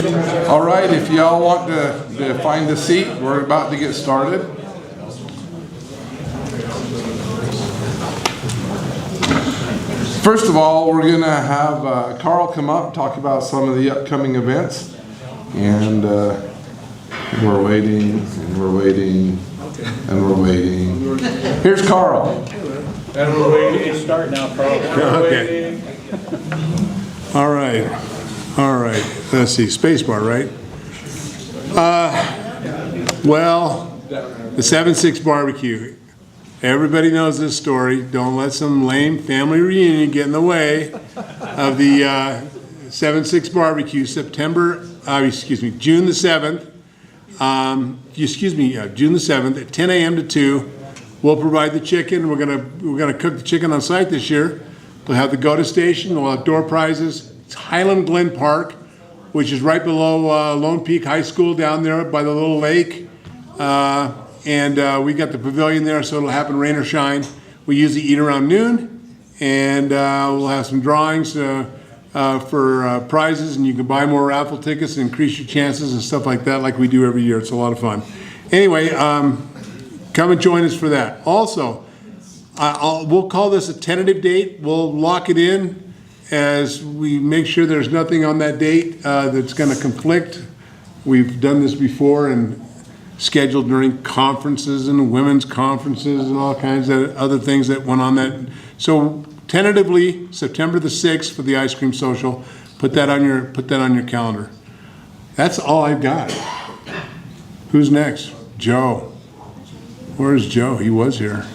All right, if y'all want to find a seat, we're about to get started. First of all, we're going to have Carl come up and talk about some of the upcoming events. And we're waiting, and we're waiting, and we're waiting. Here's Carl. And we're waiting to start now, Carl. Okay. All right. All right. Let's see. Spacebar, right? Well, the 7-6 barbecue. Everybody knows this story. Don't let some lame family reunion get in the way of the 7-6 barbecue. June the 7th. June the 7th at 10 a.m. to 2. We'll provide the chicken. We're gonna cook the chicken on site this year. We'll have the GOTA station. We'll have door prizes. It's Highland Glen Park, which is right below Lone Peak High School down there by the little lake. And we got the pavilion there, so it'll happen rain or shine. We usually eat around noon, and we'll have some drawings for prizes, and you can buy more raffle tickets and increase your chances and stuff like that, like we do every year. It's a lot of fun. Anyway, come and join us for that. Also, we'll call this a tentative date. We'll lock it in as we make sure there's nothing on that date that's going to conflict. We've done this before and scheduled during conferences and women's conferences and all kinds of other things that went on that. So tentatively, September the 6th for the ice cream social. Put that on your calendar. That's all I've got. Who's next? Joe. Where's Joe? He was here.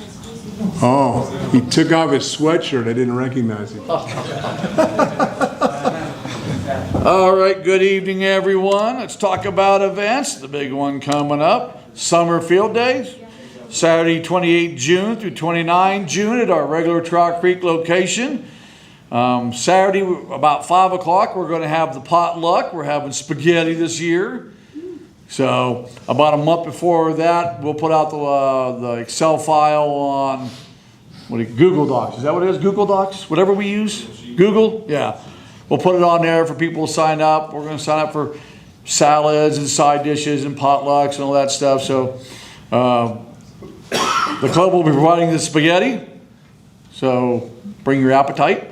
Oh, he took off his sweatshirt. I didn't recognize him. All right, good evening, everyone. Let's talk about events. The big one coming up, Summer Field Days, Saturday 28 June through 29 June at our regular Trout Creek location. Saturday about 5 o'clock, we're going to have the potluck. We're having spaghetti this year. So about a month before that, we'll put out the Excel file on Google Docs. Is that what it is? Google Docs? Whatever we use? Google? Yeah. We'll put it on there for people to sign up. We're going to sign up for salads and side dishes and potlucks and all that stuff. So the club will be providing the spaghetti. So bring your appetite.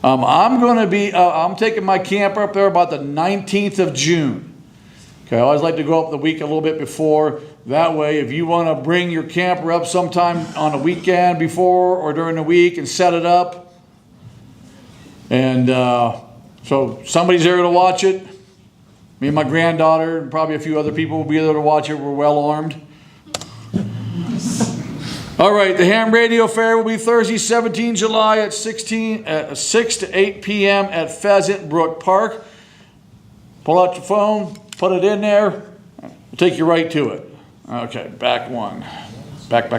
I'm taking my camper up there about the 19th of June. Okay, I always like to go up the week a little bit before. That way, if you want to bring your camper up sometime on a weekend before or during the week and set it up, and so somebody's there to watch it. Me and my granddaughter and probably a few other people will be there to watch it. We're well armed. All right, the ham radio fair will be Thursday, 17 July at 6 to 8 p.m. at Pheasant Brook Park. Pull out your phone, put it in there, we'll take you right to it. Okay, back one. Back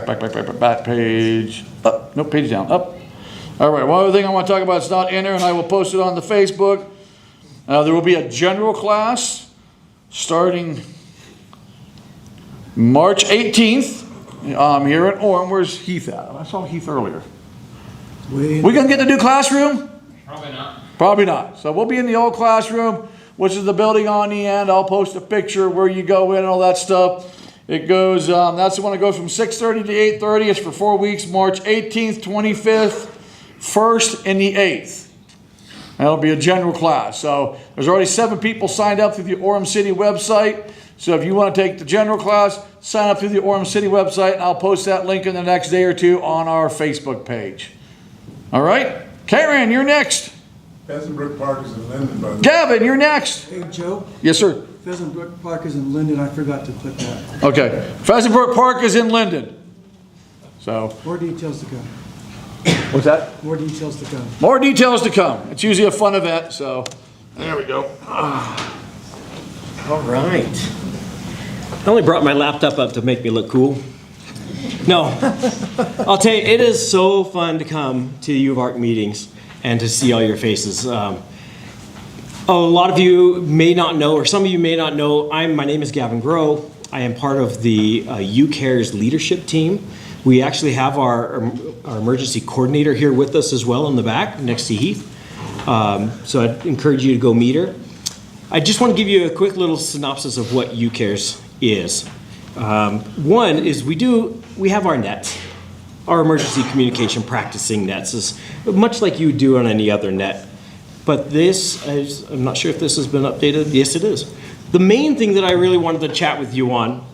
page. Up, no, page down, up. All right, one other thing I want to talk about, it's not in there, and I will post it on the Facebook. There will be a general class starting March 18th here at Orem. Where's Heath at? I saw Heath earlier. We going to get the new classroom? Probably not. Probably not. So we'll be in the old classroom, which is the building on the end. I'll post a picture where you go in and all that stuff. It goes, that's the one that goes from 6:30 to 8:30. It's for 4 weeks, March 18th, 25th, 1st, and the 8th. That'll be a general class. So there's already 7 people signed up through the Orem City website. So if you want to take the general class, sign up through the Orem City website, and I'll post that link in the next day or two on our Facebook page. All right? Karen, you're next. Pheasant Brook Park is in Linden, by the way. Gavin, you're next. Hey, Joe. Yes, sir. Pheasant Brook Park is in Linden. I forgot to put that. Okay. Pheasant Brook Park is in Linden. So. More details to come. What's that? More details to come. More details to come. It's usually a fun event, so there we go. All right. I only brought my laptop up to make me look cool. No, I'll tell you, it is so fun to come to the UVARC meetings and to see all your faces. A lot of you may not know, or some of you may not know, my name is Gavin Groh. I am part of the UCARES leadership team. We actually have our emergency coordinator here with us as well in the back, next to Heath. So I'd encourage you to go meet her. I just want to give you a quick little synopsis of what UCARES is. One is we have our nets, our emergency communication practicing nets, is much like you would do on any other net. But this is, I'm not sure if this has been updated. Yes, it is. The main thing that I really wanted to chat with you on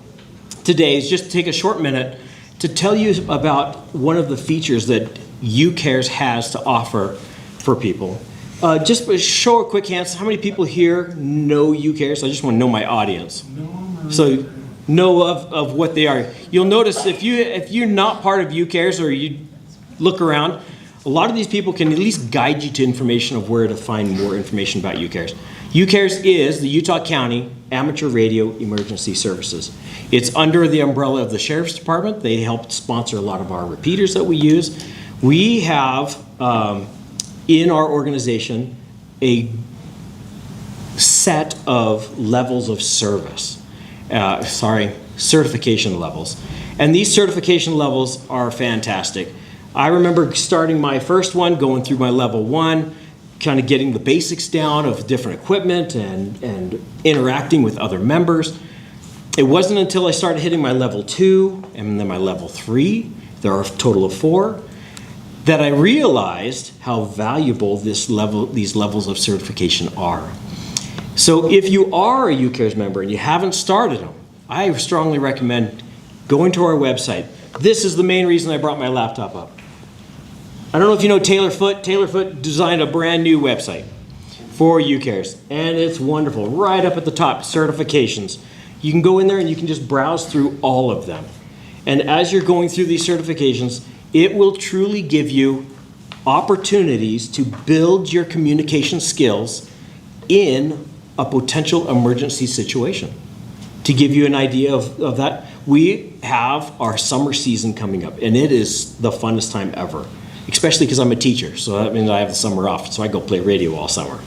today is just take a short minute to tell you about one of the features that UCARES has to offer for people. Just show a quick hands. How many people here know UCARES? I just want to know my audience. So know of what they are. You'll notice if you're not part of UCARES or you look around, a lot of these people can at least guide you to information of where to find more information about UCARES. UCARES is the Utah County Amateur Radio Emergency Services. It's under the umbrella of the Sheriff's Department. They help sponsor a lot of our repeaters that we use. We have in our organization a set of levels of service, certification levels. And these certification levels are fantastic. I remember starting my first one, going through my level 1, kind of getting the basics down of different equipment and interacting with other members. It wasn't until I started hitting my level 2 and then my level 3, there are a total of 4, that I realized how valuable these levels of certification are. So if you are a UCARES member and you haven't started them, I strongly recommend going to our website. This is the main reason I brought my laptop up. I don't know if you know Taylor Foote. Taylor Foote designed a brand new website for UCARES, and it's wonderful. Right up at the top, certifications. You can go in there and you can just browse through all of them. And as you're going through these certifications, it will truly give you opportunities to build your communication skills in a potential emergency situation. To give you an idea of that, we have our summer season coming up, and it is the funnest time ever, especially because I'm a teacher, so that means I have the summer off, so I go play radio all summer.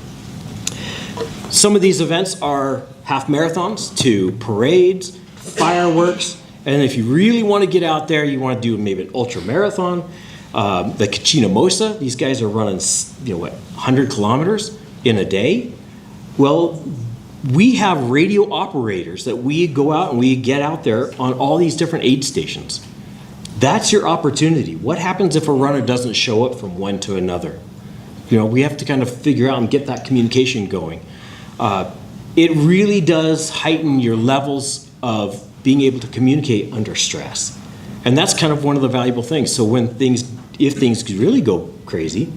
Some of these events are half marathons to parades, fireworks, and if you really want to get out there, you want to do maybe an ultra marathon, the Kachinamosa, these guys are running, 100 kilometers in a day. Well, we have radio operators that we go out and we get out there on all these different aid stations. That's your opportunity. What happens if a runner doesn't show up from one to another? We have to kind of figure out and get that communication going. It really does heighten your levels of being able to communicate under stress. And that's kind of one of the valuable things. So if things really go crazy,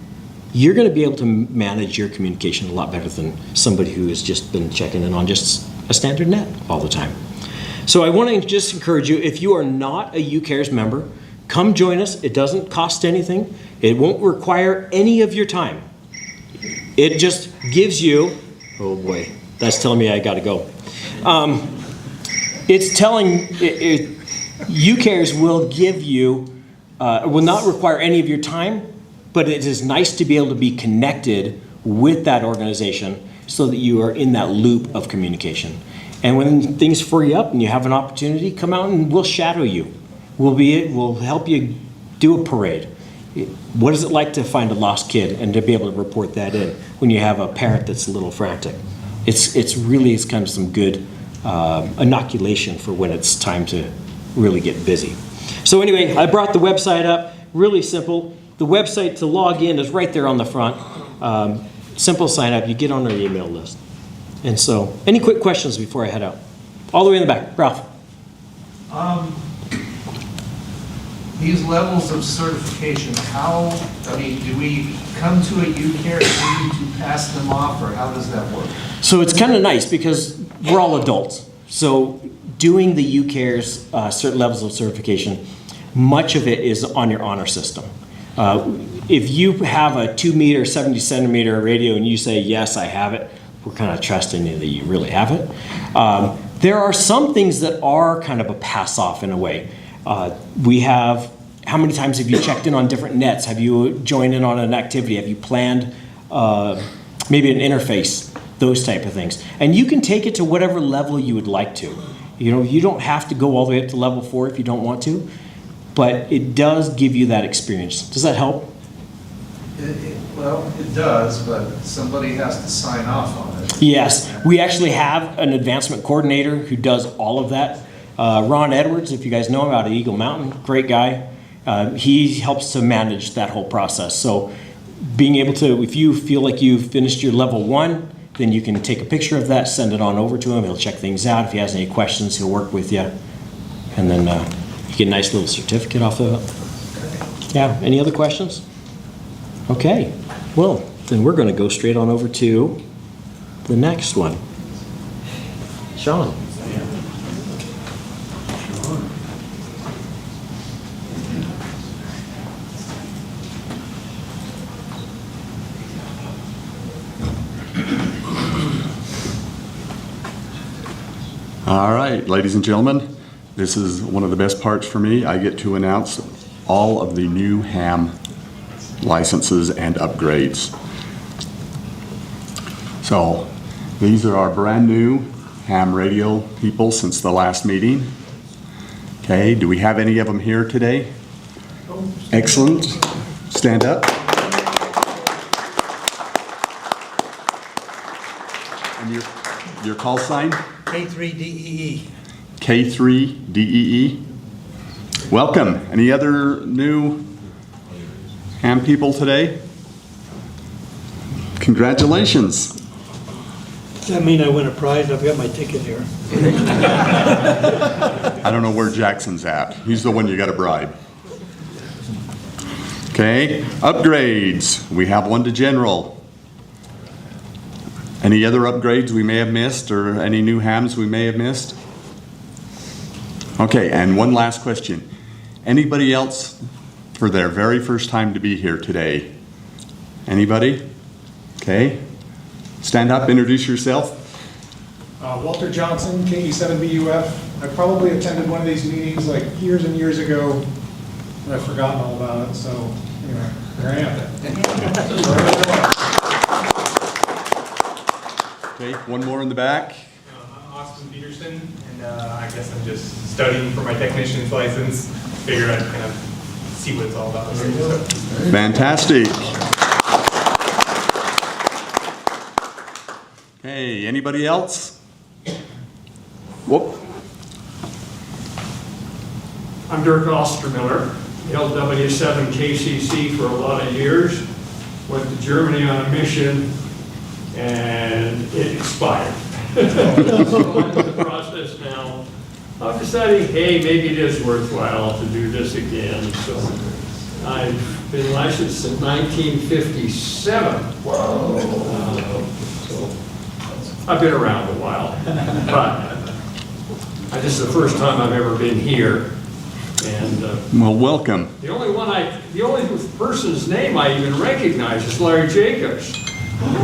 you're going to be able to manage your communication a lot better than somebody who has just been checking in on just a standard net all the time. So I want to just encourage you, if you are not a UCARES member, come join us. It doesn't cost anything. It won't require any of your time. It just gives you, oh boy, that's telling me I got to go. It's telling, UCARES will give you, will not require any of your time, but it is nice to be able to be connected with that organization so that you are in that loop of communication. And when things free up and you have an opportunity, come out and we'll shadow you. We'll help you do a parade. What is it like to find a lost kid and to be able to report that in when you have a parent that's a little frantic? It's really kind of some good inoculation for when it's time to really get busy. So anyway, I brought the website up, really simple. The website to log in is right there on the front. Simple sign up, you get on our email list. And so, any quick questions before I head out? All the way in the back, Ralph. These levels of certification, do we come to a UCARES meeting to pass them off, or how does that work? So it's kind of nice because we're all adults. So doing the UCARES certain levels of certification, much of it is on your honor system. If you have a 2 meter, 70 centimeter radio and you say, yes, I have it, we're kind of trusting you that you really have it. There are some things that are kind of a pass off in a way. We have, how many times have you checked in on different nets? Have you joined in on an activity? Have you planned maybe an interface? Those type of things. And you can take it to whatever level you would like to. You don't have to go all the way up to level 4 if you don't want to, but it does give you that experience. Does that help? Well, it does, but somebody has to sign off on it. Yes, we actually have an advancement coordinator who does all of that. Ron Edwards, if you guys know him, out of Eagle Mountain, great guy. He helps to manage that whole process. So being able to, if you feel like you've finished your level 1, then you can take a picture of that, send it on over to him. He'll check things out. If he has any questions, he'll work with you. And then you get a nice little certificate off of it. Yeah, any other questions? Okay, well, then we're going to go straight on over to the next one. Sean. All right, ladies and gentlemen, this is one of the best parts for me. I get to announce all of the new ham licenses and upgrades. So these are our brand new ham radio people since the last meeting. Okay, do we have any of them here today? Excellent. Stand up. And your call sign? K3DEE. K3DEE. Welcome. Any other new ham people today? Congratulations. Does that mean I win a prize? I've got my ticket here. I don't know where Jackson's at. He's the one you got to bribe. Okay, upgrades. We have one to general. Any other upgrades we may have missed, or any new hams we may have missed? Okay, and one last question. Anybody else for their very first time to be here today? Anybody? Okay. Stand up, introduce yourself. Walter Johnson, KE7BUF. I probably attended one of these meetings like years and years ago, but I've forgotten all about it, so anyway, there I am. Okay, one more in the back. I'm Austin Peterson, and I guess I'm just studying for my technician's license. Figured I'd kind of see what it's all about. Fantastic. Okay, anybody else? Whoop. I'm Dirk Ostermiller, held W7KCC for a lot of years. Went to Germany on a mission, and it expired. So I'm in the process now of deciding, hey, maybe it is worthwhile to do this again. So I've been licensed since 1957. So I've been around a while, but this is the first time I've ever been here. And Well, welcome. the only person's name I even recognize is Larry Jacobs.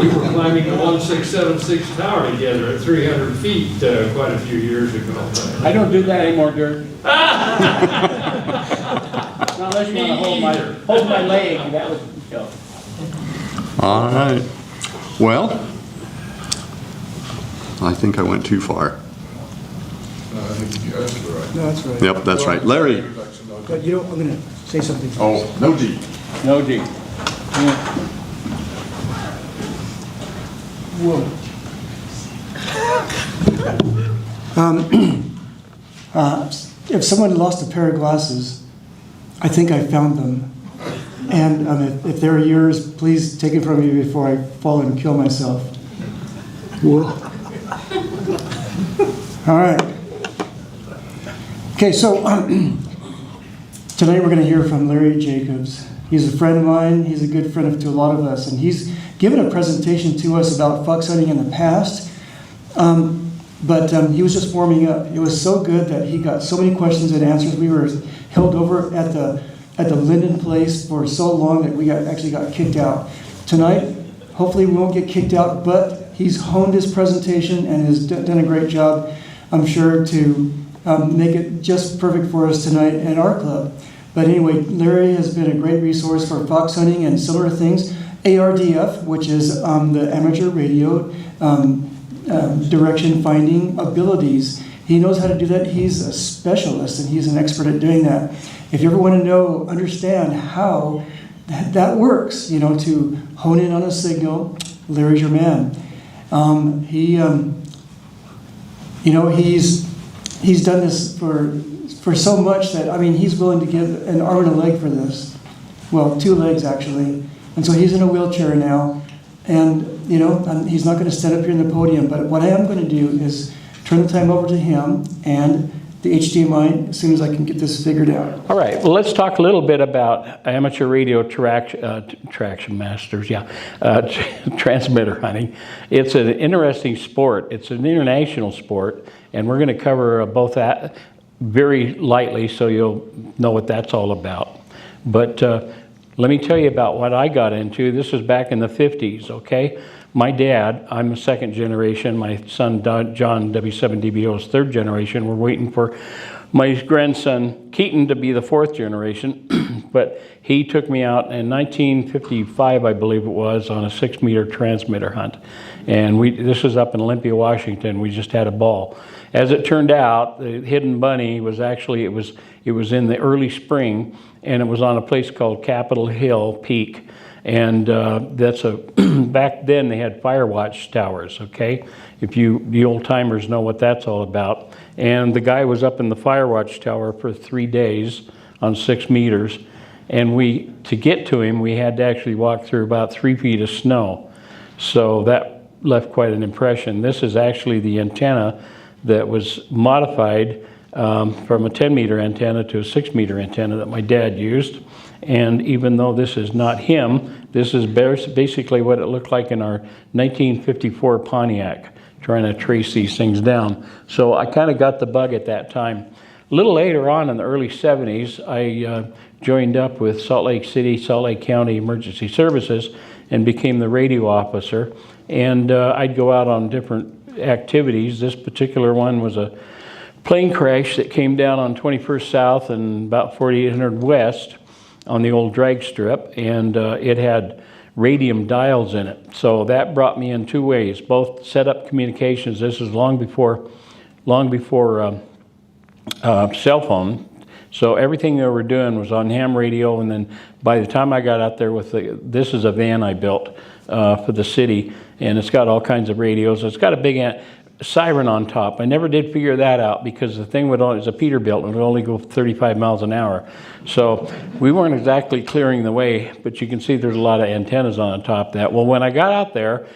We were climbing the 1676 tower together at 300 feet quite a few years ago. I don't do that anymore, Dirk. Not unless you want to hold my leg, that would, you know. All right. Well, I think I went too far. I think you guys were right. No, that's right. Yep, that's right. Larry. But you know, I'm gonna say something. Oh, no G. No G. Whoa. If someone lost a pair of glasses, I think I found them. And if they're yours, please take it from me before I fall and kill myself. Whoa. All right. Okay, so tonight we're going to hear from Larry Jacobs. He's a friend of mine. He's a good friend to a lot of us. And he's given a presentation to us about fox hunting in the past. But he was just warming up. It was so good that he got so many questions and answers. We were held over at the Linden place for so long that we actually got kicked out. Tonight, hopefully we won't get kicked out, but he's honed his presentation and has done a great job, I'm sure, to make it just perfect for us tonight at our club. But anyway, Larry has been a great resource for fox hunting and similar things. ARDF, which is the amateur radio direction finding abilities. He knows how to do that. He's a specialist and he's an expert at doing that. If you ever want to understand how that works, to hone in on a signal, Larry's your man. You know, he's done this for so much that, I mean, he's willing to give an arm and a leg for this. Well, 2 legs actually. And so he's in a wheelchair now. And, you know, he's not going to stand up here in the podium, but what I am going to do is turn the time over to him and the HDMI as soon as I can get this figured out. All right, well, let's talk a little bit about amateur radio traction masters, transmitter hunting. It's an interesting sport. It's an international sport, and we're going to cover both that very lightly so you'll know what that's all about. But let me tell you about what I got into. This was back in the 50s, okay? My dad, I'm a 2nd generation. My son, John W7DBO, is 3rd generation. We're waiting for my grandson, Keaton, to be the 4th generation. But he took me out in 1955, I believe it was, on a 6-meter transmitter hunt. And this was up in Olympia, Washington. We just had a ball. As it turned out, the Hidden Bunny was actually, it was in the early spring, and it was on a place called Capitol Hill Peak. And that's back then they had fire watch towers, okay? If the old timers know what that's all about. And the guy was up in the fire watch tower for 3 days on 6 meters. And to get to him, we had to actually walk through about 3 feet of snow. So that left quite an impression. This is actually the antenna that was modified from a 10-meter antenna to a 6-meter antenna that my dad used. And even though this is not him, this is basically what it looked like in our 1954 Pontiac, trying to trace these things down. So I kind of got the bug at that time. A little later on in the early 70s, I joined up with Salt Lake City, Salt Lake County Emergency Services and became the radio officer. And I'd go out on different activities. This particular one was a plane crash that came down on 21st South and about 4800 West on the old drag strip, and it had radium dials in it. So that brought me in 2 ways, both set up communications. This was long before cell phone. So everything they were doing was on ham radio, and then by the time I got out there with this is a van I built for the city, and it's got all kinds of radios. It's got a big siren on top. I never did figure that out because the thing it's a Peterbilt and it would only go 35 miles an hour. So we weren't exactly clearing the way, but you can see there's a lot of antennas on the top of that. Well, when I got out there,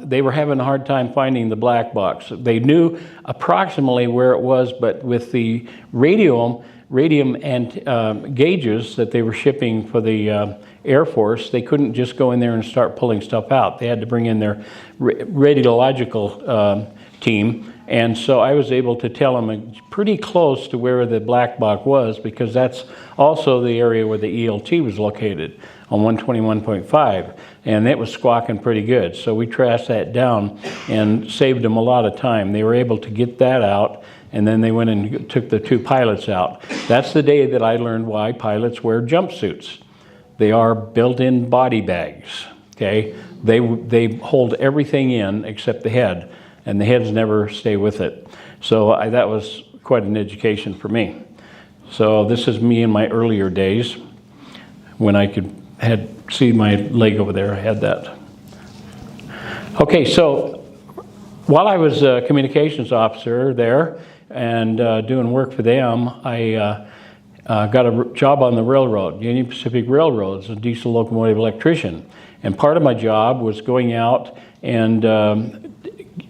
they were having a hard time finding the black box. They knew approximately where it was, but with the radium and gauges that they were shipping for the Air Force, they couldn't just go in there and start pulling stuff out. They had to bring in their radiological team, and so I was able to tell them pretty close to where the black box was, because that's also the area where the ELT was located on 121.5, and it was squawking pretty good. So we trashed that down and saved them a lot of time. They were able to get that out, and then they went and took the 2 pilots out. That's the day that I learned why pilots wear jumpsuits. They are built-in body bags, okay? They hold everything in except the head, and the heads never stay with it. So that was quite an education for me. So this is me in my earlier days when I see my leg over there, I had that. Okay, so while I was a communications officer there and doing work for them, I got a job on the railroad, Union Pacific Railroad, as a diesel locomotive electrician. And part of my job was going out and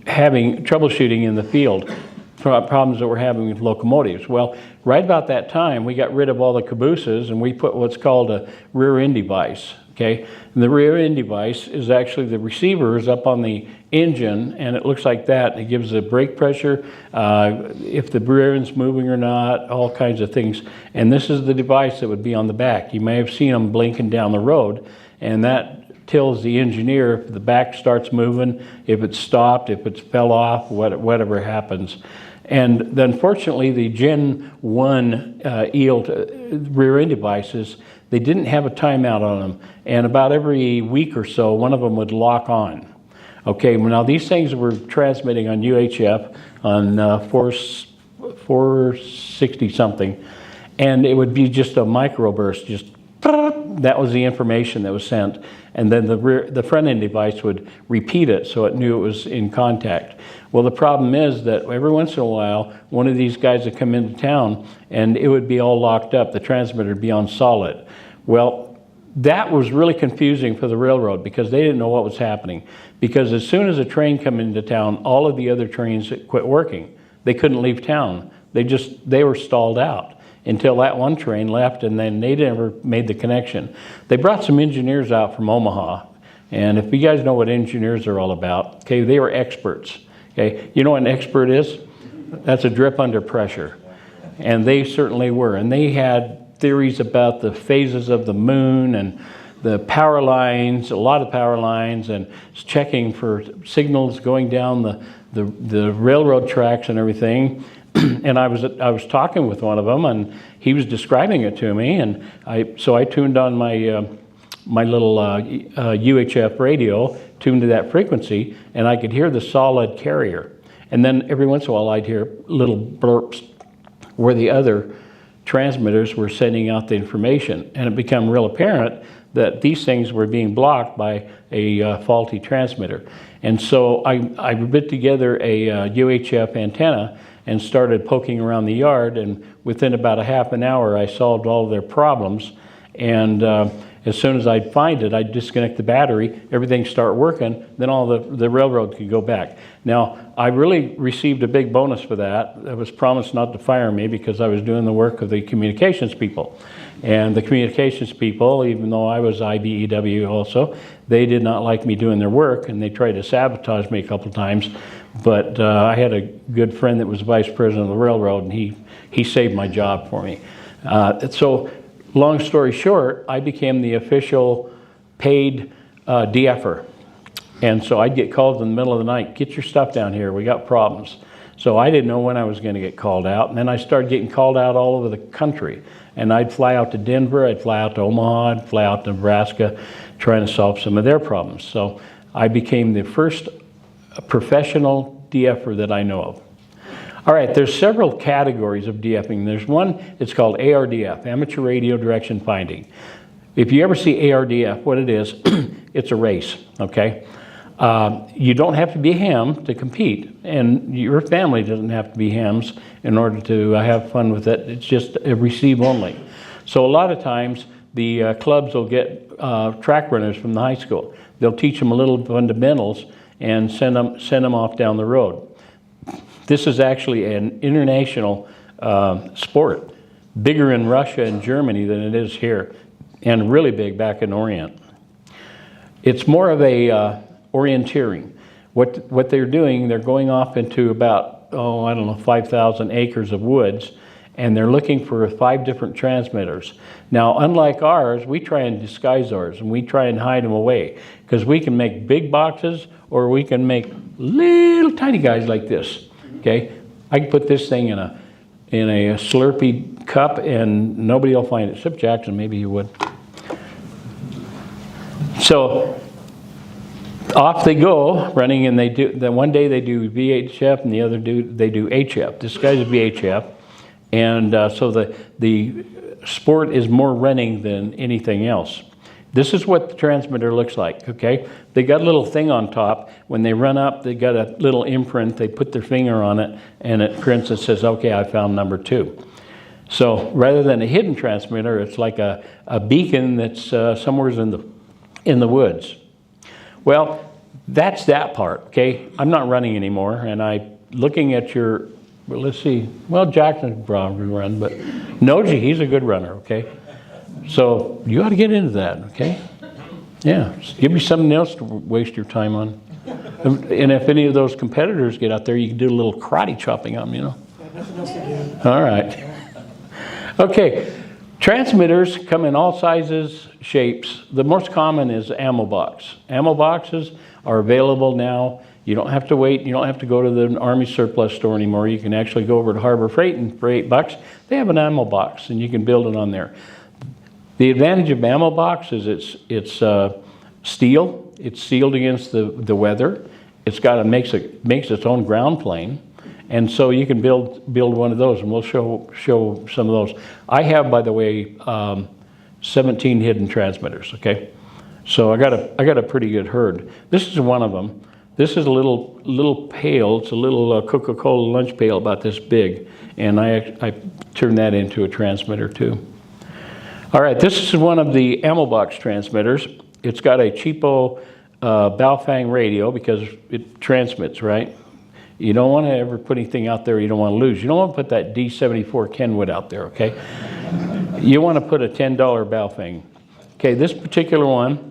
having troubleshooting in the field, problems that we're having with locomotives. Well, right about that time, we got rid of all the cabooses and we put what's called a rear end device, okay? And the rear end device is actually the receiver is up on the engine, and it looks like that. It gives the brake pressure, if the rear end's moving or not, all kinds of things. And this is the device that would be on the back. You may have seen them blinking down the road, and that tells the engineer if the back starts moving, if it's stopped, if it's fell off, whatever happens. And unfortunately, the Gen 1 rear end devices, they didn't have a timeout on them. And about every week or so, one of them would lock on. Okay, well, now these things were transmitting on UHF on 460 something, and it would be just a microburst, just that was the information that was sent. And then the front end device would repeat it so it knew it was in contact. Well, the problem is that every once in a while, one of these guys would come into town and it would be all locked up. The transmitter would be on solid. Well, that was really confusing for the railroad because they didn't know what was happening. Because as soon as a train came into town, all of the other trains quit working. They couldn't leave town. They were stalled out until that one train left, and then they never made the connection. They brought some engineers out from Omaha, and if you guys know what engineers are all about, okay, they were experts. Okay, you know what an expert is? That's a drip under pressure, and they certainly were. And they had theories about the phases of the moon and the power lines, a lot of power lines, and checking for signals going down the railroad tracks and everything. And I was talking with one of them, and he was describing it to me, and so I tuned on my my little UHF radio, tuned to that frequency, and I could hear the solid carrier. And then every once in a while I'd hear little burps where the other transmitters were sending out the information, and it became real apparent that these things were being blocked by a faulty transmitter. And so I put together a UHF antenna and started poking around the yard, and within about a half an hour I solved all of their problems. And as soon as I'd find it, I'd disconnect the battery, everything start working, then all the railroad could go back. Now, I really received a big bonus for that. I was promised not to fire me because I was doing the work of the communications people. And the communications people, even though I was IBEW also, they did not like me doing their work, and they tried to sabotage me a couple of times. But I had a good friend that was vice president of the railroad, and he saved my job for me. So long story short, I became the official paid DFer. And so I'd get called in the middle of the night, get your stuff down here, we got problems. So I didn't know when I was going to get called out. And then I started getting called out all over the country. And I'd fly out to Denver, I'd fly out to Omaha, I'd fly out to Nebraska, trying to solve some of their problems. So I became the first professional DFer that I know of. All right, there's several categories of DFing. There's one, it's called ARDF, Amateur Radio Direction Finding. If you ever see ARDF, what it is, it's a race, okay? You don't have to be a ham to compete, and your family doesn't have to be hams in order to have fun with it. It's just a receive only. So a lot of times, the clubs will get track runners from the high school. They'll teach them a little fundamentals and send them off down the road. This is actually an international sport, bigger in Russia and Germany than it is here, and really big back in Orient. It's more of a orienteering. What they're doing, they're going off into about, 5,000 acres of woods, and they're looking for 5 different transmitters. Now, unlike ours, we try and disguise ours, and we try and hide them away, because we can make big boxes, or we can make little tiny guys like this, okay? I can put this thing in a Slurpee cup, and nobody will find it, except Jackson, maybe he would. So, off they go, running, and then one day they do VHF, and the other they do HF. This guy's a VHF, and so the sport is more running than anything else. This is what the transmitter looks like, okay? They got a little thing on top. When they run up, they got a little imprint. They put their finger on it, and it prints and says, okay, I found number 2. So rather than a hidden transmitter, it's like a beacon that's somewhere in the woods. Well, that's that part, okay? I'm not running anymore, and looking at your, well, let's see. Well, Jackson probably run, but Noji, he's a good runner, okay? So you ought to get into that, okay? Yeah, give me something else to waste your time on. And if any of those competitors get out there, you can do a little karate chopping on them, you know? Nothing else to do. All right. Okay, transmitters come in all sizes, shapes. The most common is ammo box. Ammo boxes are available now. You don't have to wait. You don't have to go to the Army surplus store anymore. You can actually go over to Harbor Freight, and for $8, they have an ammo box, and you can build it on there. The advantage of ammo box is it's steel. It's sealed against the weather. It's got makes its own ground plane, and so you can build one of those, and we'll show some of those. I have, by the way, 17 hidden transmitters, okay? So I got a pretty good herd. This is one of them. This is a little pail. It's a little Coca-Cola lunch pail about this big, and I turned that into a transmitter too. All right, this is one of the ammo box transmitters. It's got a cheapo Baofeng radio because it transmits, right? You don't want to ever put anything out there you don't want to lose. You don't want to put that D74 Kenwood out there, okay? You want to put a $10 Baofeng. Okay, this particular one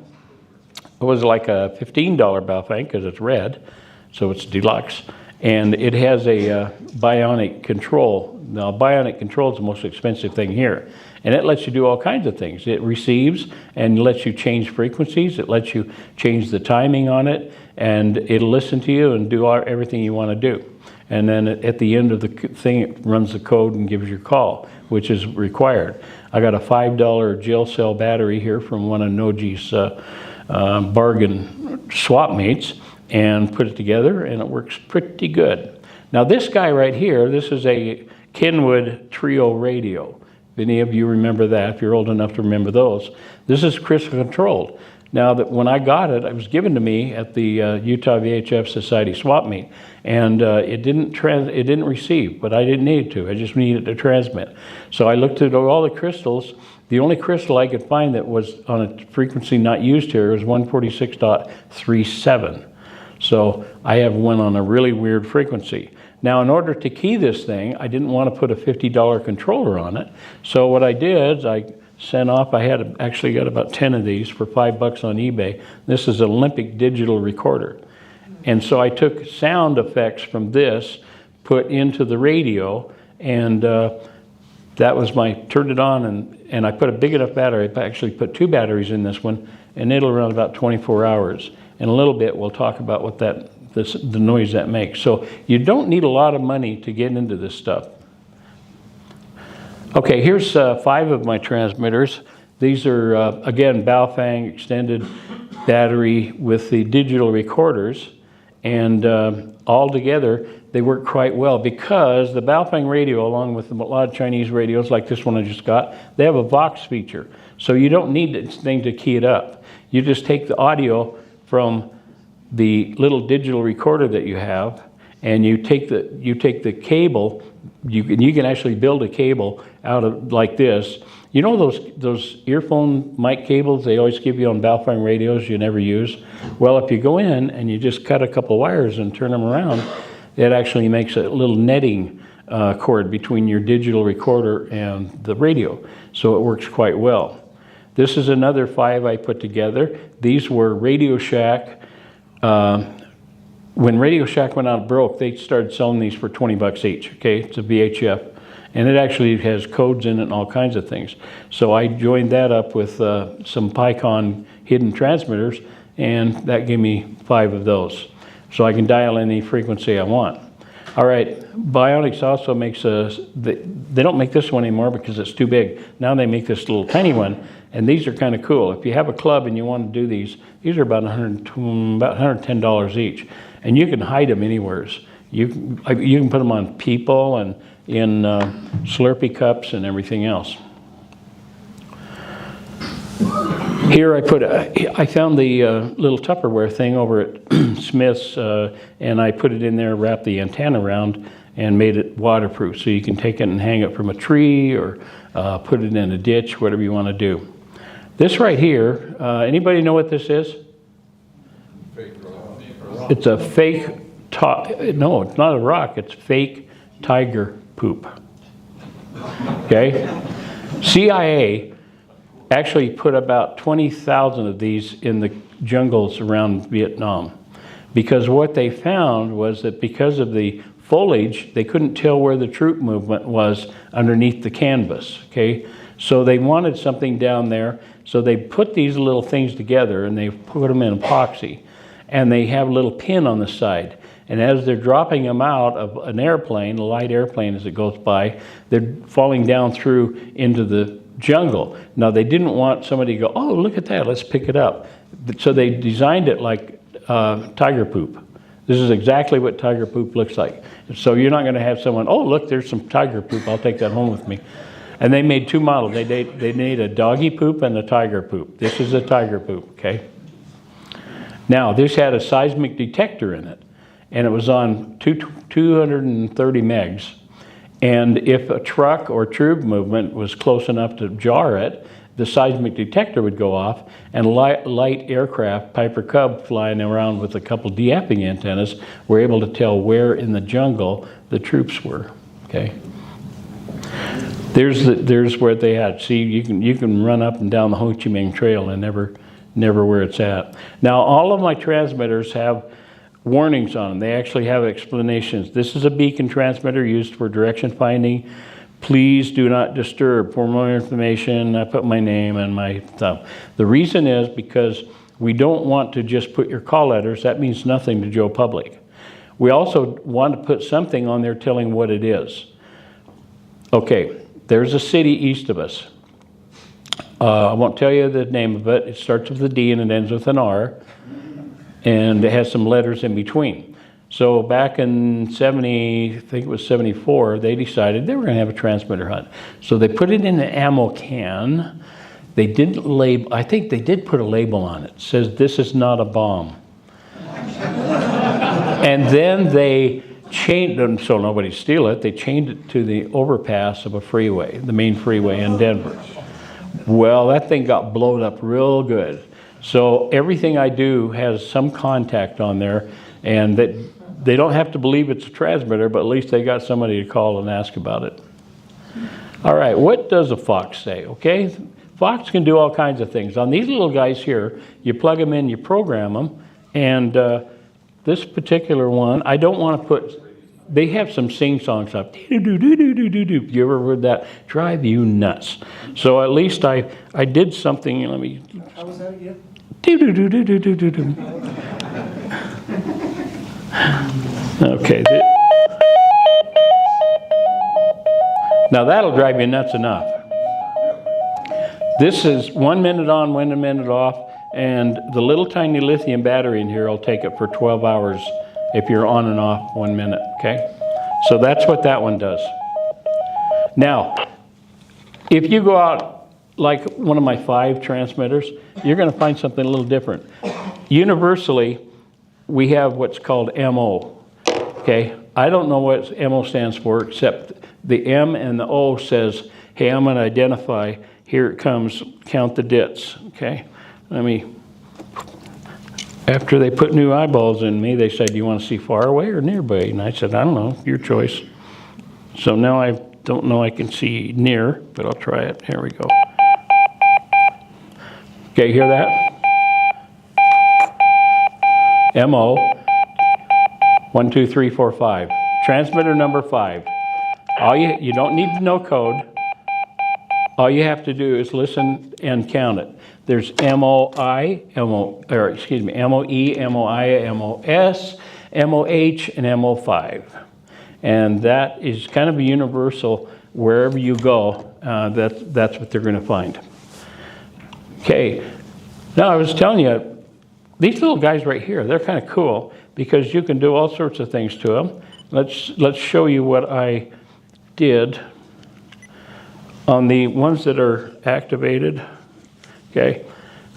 was like a $15 Baofeng because it's red, so it's deluxe. And it has a bionic control. Now, bionic control is the most expensive thing here. And it lets you do all kinds of things. It receives and lets you change frequencies. It lets you change the timing on it. And it'll listen to you and do everything you want to do. And then at the end of the thing, it runs the code and gives your call, which is required. I got a $5 jail cell battery here from one of Noji's bargain swap meets and put it together, and it works pretty good. Now this guy right here, this is a Kenwood Trio radio. If any of you remember that, if you're old enough to remember those, this is crystal controlled. Now that when I got it, it was given to me at the Utah VHF Society swap meet, and it didn't receive, but I didn't need to. I just needed to transmit. So I looked at all the crystals. The only crystal I could find that was on a frequency not used here was 146.37. So I have one on a really weird frequency. Now, in order to key this thing, I didn't want to put a $50 controller on it. So what I did is I sent off, I had actually got about 10 of these for $5 on eBay. This is an Olympic digital recorder. And so I took sound effects from this, put into the radio, and that was turned it on, and I put a big enough battery. I actually put 2 batteries in this one, and it'll run about 24 hours. In a little bit, we'll talk about what the noise that makes. So you don't need a lot of money to get into this stuff. Okay, here's 5 of my transmitters. These are, again, Baofeng extended battery with the digital recorders. And all together, they work quite well because the Baofeng radio, along with a lot of Chinese radios like this one I just got, they have a Vox feature. So you don't need this thing to key it up. You just take the audio from the little digital recorder that you have, and you take the cable. You can actually build a cable out of like this. You know those earphone mic cables they always give you on Baofeng radios you never use? Well, if you go in and you just cut a couple wires and turn them around, it actually makes a little netting cord between your digital recorder and the radio. So it works quite well. This is another 5 I put together. These were Radio Shack. When Radio Shack went out broke, they started selling these for 20 bucks each, okay? It's a VHF. And it actually has codes in it and all kinds of things. So I joined that up with some Pycon hidden transmitters, and that gave me 5 of those. So I can dial any frequency I want. All right, Bionics also makes they don't make this one anymore because it's too big. Now they make this little tiny one, and these are kind of cool. If you have a club and you want to do these are about $110 each. And you can hide them anywhere. You can put them on people and in Slurpee cups and everything else. Here I found the little Tupperware thing over at Smith's, and I put it in there, wrapped the antenna around, and made it waterproof. So you can take it and hang it from a tree or put it in a ditch, whatever you want to do. This right here, anybody know what this is? It's a fake, no, it's not a rock, it's fake tiger poop. Okay? CIA actually put about 20,000 of these in the jungles around Vietnam because what they found was that because of the foliage, they couldn't tell where the troop movement was underneath the canvas, okay? So they wanted something down there, so they put these little things together and they put them in epoxy, and they have a little pin on the side. And as they're dropping them out of an airplane, a light airplane as it goes by, they're falling down through into the jungle. Now they didn't want somebody to go, oh, look at that, let's pick it up. So they designed it like tiger poop. This is exactly what tiger poop looks like. So you're not gonna have someone, oh, look, there's some tiger poop, I'll take that home with me. And they made two models. They made a doggy poop and a tiger poop. This is a tiger poop, okay? Now, this had a seismic detector in it, and it was on 230 megs. And if a truck or tube movement was close enough to jar it, the seismic detector would go off, and light aircraft, Piper Cub flying around with a couple de-apping antennas, were able to tell where in the jungle the troops were, okay? There's where they had. See, you can run up and down the Ho Chi Minh Trail and never where it's at. Now, all of my transmitters have warnings on them. They actually have explanations. This is a beacon transmitter used for direction finding. Please do not disturb. For more information, I put my name and my stuff. The reason is because we don't want to just put your call letters. That means nothing to Joe Public. We also want to put something on there telling what it is. Okay, there's a city east of us. I won't tell you the name of it. It starts with a D and it ends with an R. And it has some letters in between. So back in 70, I think it was 74, they decided they were going to have a transmitter hunt. So they put it in an ammo can. They didn't label, I think they did put a label on it. It says, "This is not a bomb." And then they changed them so nobody steal it. They changed it to the overpass of a freeway, the main freeway in Denver. Well, that thing got blown up real good. So everything I do has some contact on there, and that they don't have to believe it's a transmitter, but at least they got somebody to call and ask about it. All right, what does a Fox say, okay? Fox can do all kinds of things. On these little guys here, you plug them in, you program them, and this particular one, I don't want to put, they have some sing-song stuff. Do-do-do-do-do-do-do. You ever heard that? Drive you nuts. So at least I did something, let me. How was that again? Do-do-do-do-do-do-do. Okay. Now that'll drive you nuts enough. This is 1 minute on, 1 minute off, and the little tiny lithium battery in here will take it for 12 hours if you're on and off 1 minute, okay? So that's what that one does. Now, if you go out like one of my 5 transmitters, you're going to find something a little different. Universally, we have what's called MO, okay? I don't know what MO stands for, except the M and the O says, hey, I'm going to identify, here it comes, count the dits, okay? After they put new eyeballs in me, they said, you want to see far away or nearby? And I said, I don't know, your choice. So now I don't know I can see near, but I'll try it. Here we go. Okay, hear that? MO 1, 2, 3, 4, 5. Transmitter number 5. You don't need to know code. All you have to do is listen and count it. There's MOI, MOE, MOI, MOS, MOH, and MO5. And that is kind of a universal wherever you go. That's what they're going to find. Okay. Now I was telling you, these little guys right here, they're kind of cool because you can do all sorts of things to them. Let's show you what I did on the ones that are activated. Okay,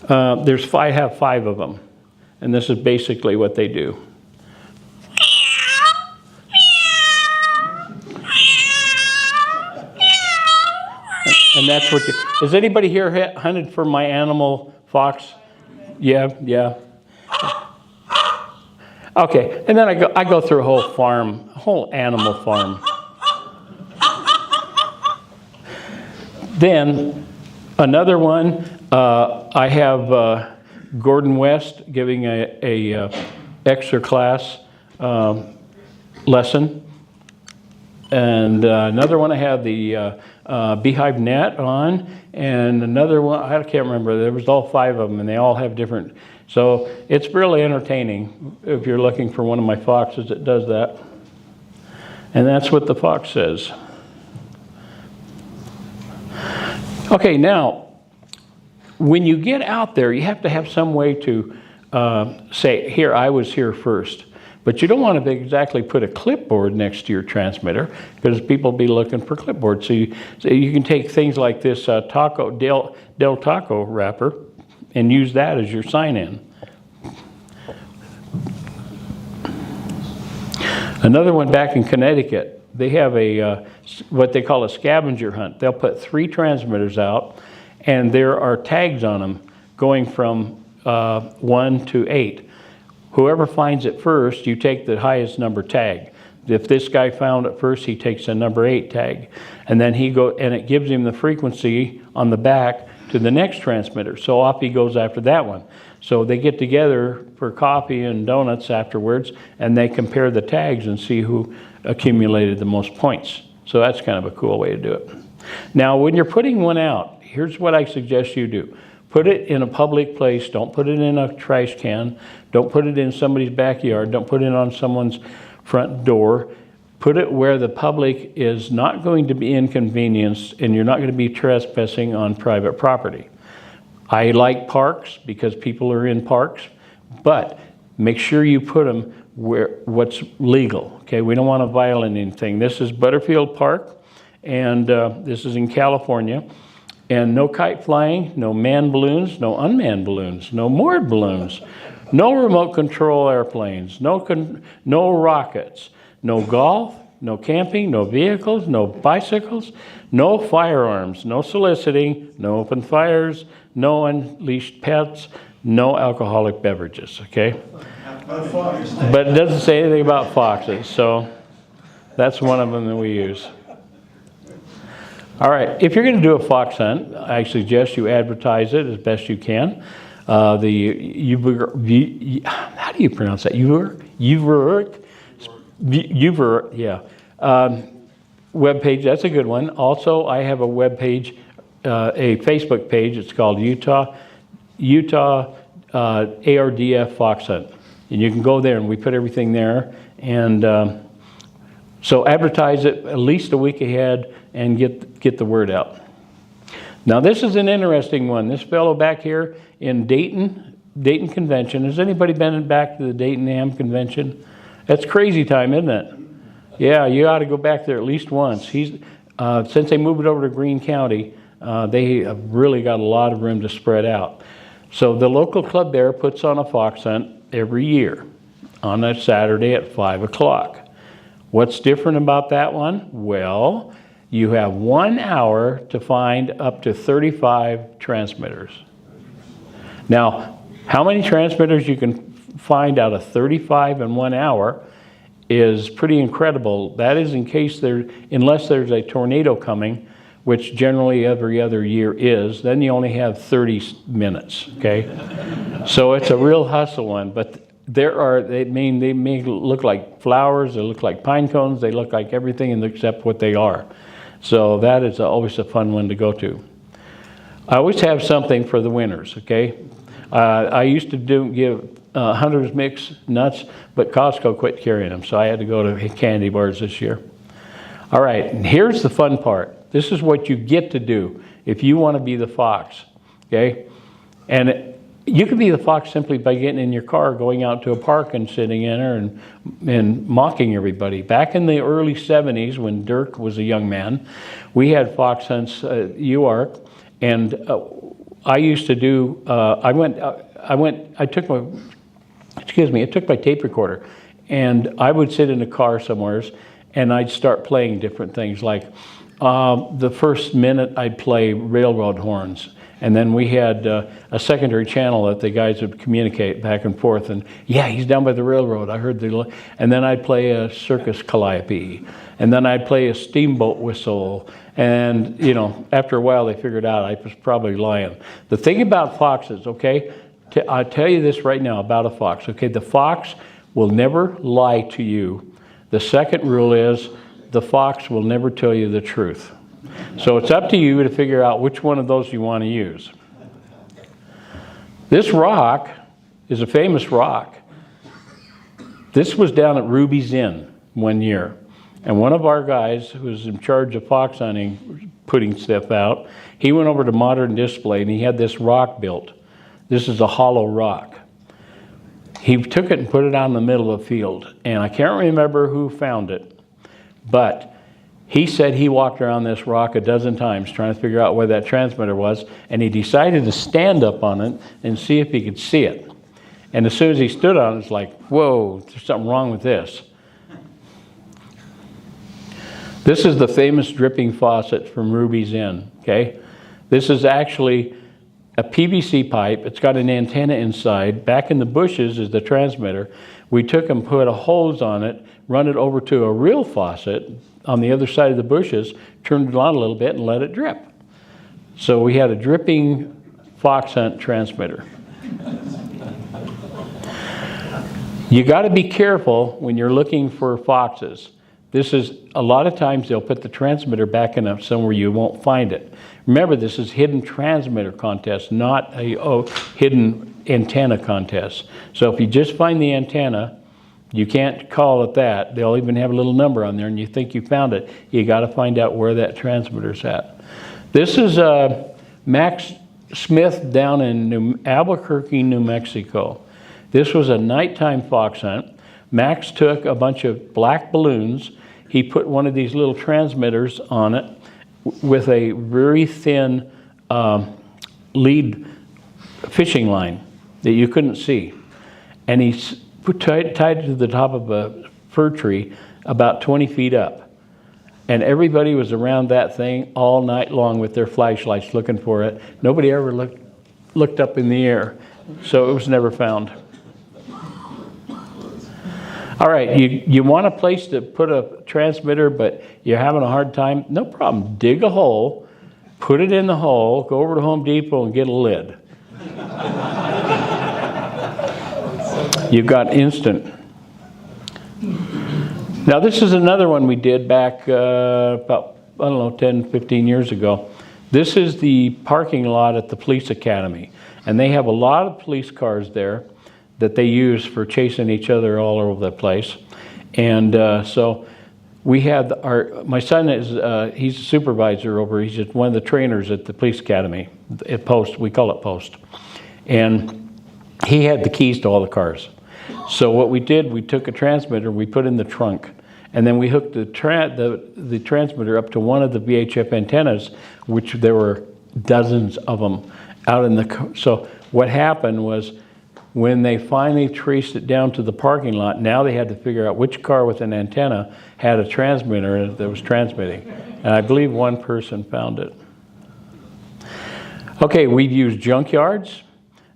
I have 5 of them, and this is basically what they do. And that's what is anybody here hunted for my animal fox? Yeah. Okay, and then I go through a whole animal farm. Then another one, I have Gordon West giving a extra class lesson, and another one I have the Beehive Net on, and another one I can't remember. There was all 5 of them, and they all have different. So it's really entertaining if you're looking for one of my foxes that does that. And that's what the fox says. Okay, now, when you get out there, you have to have some way to say, here, I was here first. But you don't want to exactly put a clipboard next to your transmitter because people will be looking for clipboards. So you can take things like this Del Taco wrapper and use that as your sign-in. Another one back in Connecticut, they have a what they call a scavenger hunt. They'll put 3 transmitters out, and there are tags on them going from 1 to 8. Whoever finds it first, you take the highest number tag. If this guy found it first, he takes a number 8 tag, and then and it gives him the frequency on the back to the next transmitter. So off he goes after that one. So they get together for coffee and donuts afterwards, and they compare the tags and see who accumulated the most points. So that's kind of a cool way to do it. Now, when you're putting one out, here's what I suggest you do. Put it in a public place. Don't put it in a trash can. Don't put it in somebody's backyard. Don't put it on someone's front door. Put it where the public is not going to be inconvenienced and you're not going to be trespassing on private property. I like parks because people are in parks, but make sure you put them where what's legal. Okay, we don't want to violate anything. This is Butterfield Park, and this is in California. And no kite flying, no manned balloons, no unmanned balloons, no moored balloons, no remote control airplanes, no rockets, no golf, no camping, no vehicles, no bicycles, no firearms, no soliciting, no open fires, no unleashed pets, no alcoholic beverages, okay? But it doesn't say anything about foxes, so that's one of them that we use. All right, if you're going to do a fox hunt, I suggest you advertise it as best you can. How do you pronounce that? UVARC, yeah. Web page, that's a good one. Also, I have a web page, a Facebook page. It's called Utah ARDF Fox Hunt, and you can go there, and we put everything there. And so advertise it at least a week ahead and get the word out. Now this is an interesting one. This fellow back here in Dayton Convention. Has anybody been back to the Dayton AM Convention? That's crazy time, isn't it? Yeah, you ought to go back there at least once. Since they moved it over to Greene County, they have really got a lot of room to spread out. So the local club there puts on a fox hunt every year on a Saturday at 5 o'clock. What's different about that one? Well, you have 1 hour to find up to 35 transmitters. Now, how many transmitters you can find out of 35 in 1 hour is pretty incredible. That is in case unless there's a tornado coming, which generally every other year is, then you only have 30 minutes, okay? So it's a real hustle one, but they may look like flowers, they look like pine cones, they look like everything except what they are. So that is always a fun one to go to. I always have something for the winners, okay? I used to give Hunter's Mix nuts, but Costco quit carrying them, so I had to go to candy bars this year. All right, and here's the fun part. This is what you get to do if you want to be the fox, okay? And you can be the fox simply by getting in your car, going out to a park and sitting in there and mocking everybody. Back in the early 70s, when Dirk was a young man, we had fox hunts at UVARC, and I used to do, I took my tape recorder, and I would sit in a car somewhere, and I'd start playing different things. Like the first minute, I'd play railroad horns. And then we had a secondary channel that the guys would communicate back and forth. And yeah, he's down by the railroad. I heard and then I'd play a circus calliope. And then I'd play a steamboat whistle. And, you know, after a while they figured out I was probably lying. The thing about foxes, okay, I'll tell you this right now about a fox, okay? The fox will never lie to you. The second rule is the fox will never tell you the truth. So it's up to you to figure out which one of those you want to use. This rock is a famous rock. This was down at Ruby's Inn one year. And one of our guys who was in charge of fox hunting, putting stuff out, he went over to Modern Display and he had this rock built. This is a hollow rock. He took it and put it out in the middle of the field, and I can't remember who found it, but he said he walked around this rock a dozen times trying to figure out where that transmitter was, and he decided to stand up on it and see if he could see it. And as soon as he stood on it, it's like, whoa, there's something wrong with this. This is the famous dripping faucet from Ruby's Inn, okay? This is actually a PVC pipe. It's got an antenna inside. Back in the bushes is the transmitter. We took and put a hose on it, run it over to a real faucet on the other side of the bushes, turned it on a little bit and let it drip. So we had a dripping fox hunt transmitter. You got to be careful when you're looking for foxes. This is, a lot of times they'll put the transmitter back in somewhere you won't find it. Remember, this is hidden transmitter contest, not a hidden antenna contest. So if you just find the antenna, you can't call it that. They'll even have a little number on there and you think you found it. You got to find out where that transmitter's at. This is Max Smith down in Albuquerque, New Mexico. This was a nighttime fox hunt. Max took a bunch of black balloons. He put one of these little transmitters on it with a very thin lead fishing line that you couldn't see. And he tied it to the top of a fir tree about 20 feet up. And everybody was around that thing all night long with their flashlights looking for it. Nobody ever looked up in the air, so it was never found. All right, you want a place to put a transmitter, but you're having a hard time? No problem. Dig a hole, put it in the hole, go over to Home Depot and get a lid. You've got instant. Now this is another one we did back about, I don't know, 10, 15 years ago. This is the parking lot at the police academy. And they have a lot of police cars there that they use for chasing each other all over the place. And so we had my son is, he's a supervisor over, he's just one of the trainers at the police academy, at Post, we call it Post. And he had the keys to all the cars. So what we did, we took a transmitter, we put in the trunk, and then we hooked the transmitter up to one of the VHF antennas, which there were dozens of them out in the, so what happened was when they finally traced it down to the parking lot, now they had to figure out which car with an antenna had a transmitter that was transmitting. And I believe one person found it. Okay, we've used junkyards.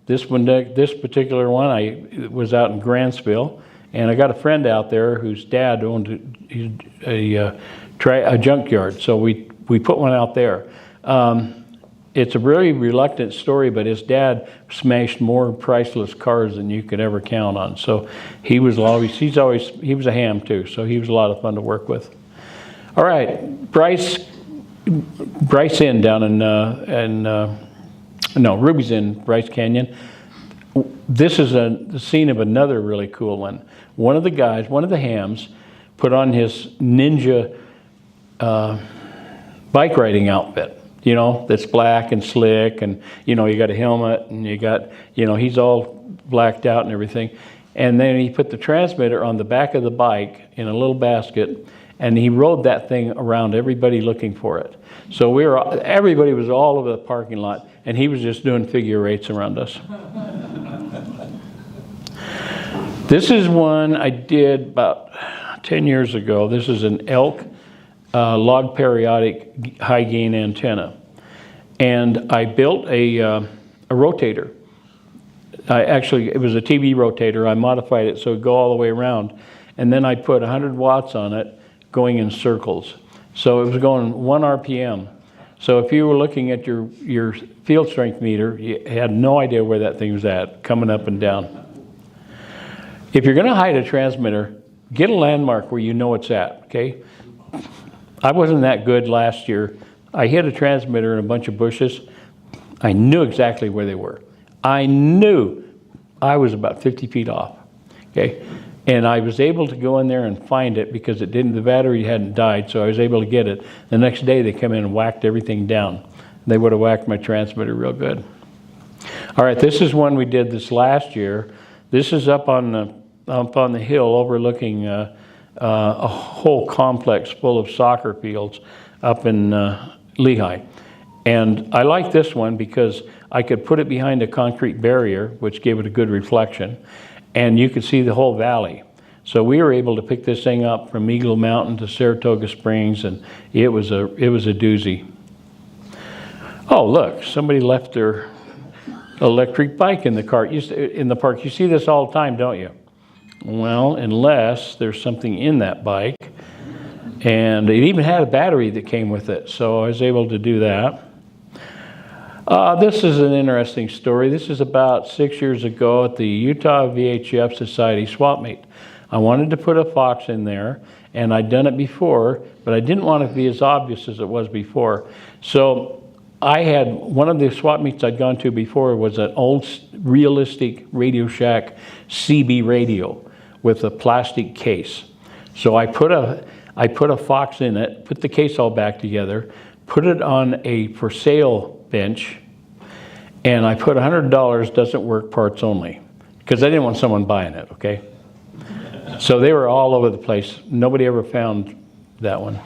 This particular one, I was out in Grantsville, and I got a friend out there whose dad owned a junkyard, so we put one out there. It's a very reluctant story, but his dad smashed more priceless cars than you could ever count on. So he was a ham too, so he was a lot of fun to work with. All right, Bryce Inn down in Ruby's Inn, Bryce Canyon. This is the scene of another really cool one. One of the hams, put on his ninja bike riding outfit. You know, that's black and slick, and you know, you got a helmet, and you got, you know, he's all blacked out and everything. And then he put the transmitter on the back of the bike in a little basket, and he rode that thing around everybody looking for it. So everybody was all over the parking lot, and he was just doing figure eights around us. This is one I did about 10 years ago. This is an elk log periodic high gain antenna. And I built a rotator. Actually, it was a TV rotator. I modified it so it would go all the way around. And then I put 100 watts on it going in circles. So it was going 1 RPM. So if you were looking at your field strength meter, you had no idea where that thing was at, coming up and down. If you're going to hide a transmitter, get a landmark where you know it's at, okay? I wasn't that good last year. I hit a transmitter in a bunch of bushes. I knew exactly where they were. I knew I was about 50 feet off, okay? And I was able to go in there and find it because the battery hadn't died, so I was able to get it. The next day they come in and whacked everything down. They would have whacked my transmitter real good. All right, this is one we did this last year. This is up on the hill overlooking a whole complex full of soccer fields up in Lehigh. And I like this one because I could put it behind a concrete barrier, which gave it a good reflection, and you could see the whole valley. So we were able to pick this thing up from Eagle Mountain to Saratoga Springs, and it was a doozy. Oh, look, somebody left their electric bike in the cart. In the park. You see this all the time, don't you? Well, unless there's something in that bike. And it even had a battery that came with it, so I was able to do that. This is an interesting story. This is about 6 years ago at the Utah VHF Society swap meet. I wanted to put a fox in there, and I'd done it before, but I didn't want it to be as obvious as it was before. So I had, one of the swap meets I'd gone to before was an old realistic Radio Shack CB radio with a plastic case. So I put a fox in it, put the case all back together, put it on a for sale bench, and I put $100 doesn't work parts only, because I didn't want someone buying it, okay? So they were all over the place. Nobody ever found that one.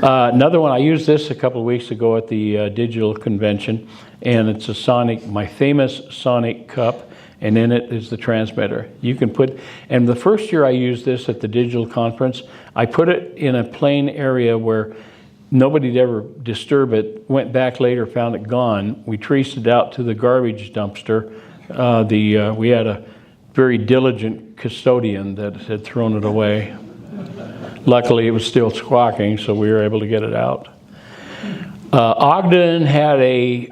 Another one, I used this a couple of weeks ago at the digital convention, and it's a Sonic, my famous Sonic cup, and in it is the transmitter. You can put, and the first year I used this at the digital conference, I put it in a plain area where nobody'd ever disturb it. Went back later, found it gone. We traced it out to the garbage dumpster. We had a very diligent custodian that had thrown it away. Luckily, it was still squawking, so we were able to get it out. Ogden had a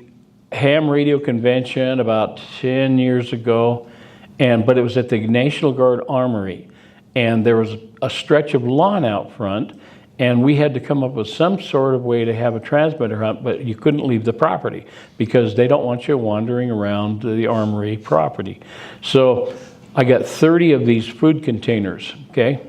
ham radio convention about 10 years ago, but it was at the National Guard Armory, and there was a stretch of lawn out front, and we had to come up with some sort of way to have a transmitter hunt, but you couldn't leave the property because they don't want you wandering around the armory property. So I got 30 of these food containers, okay?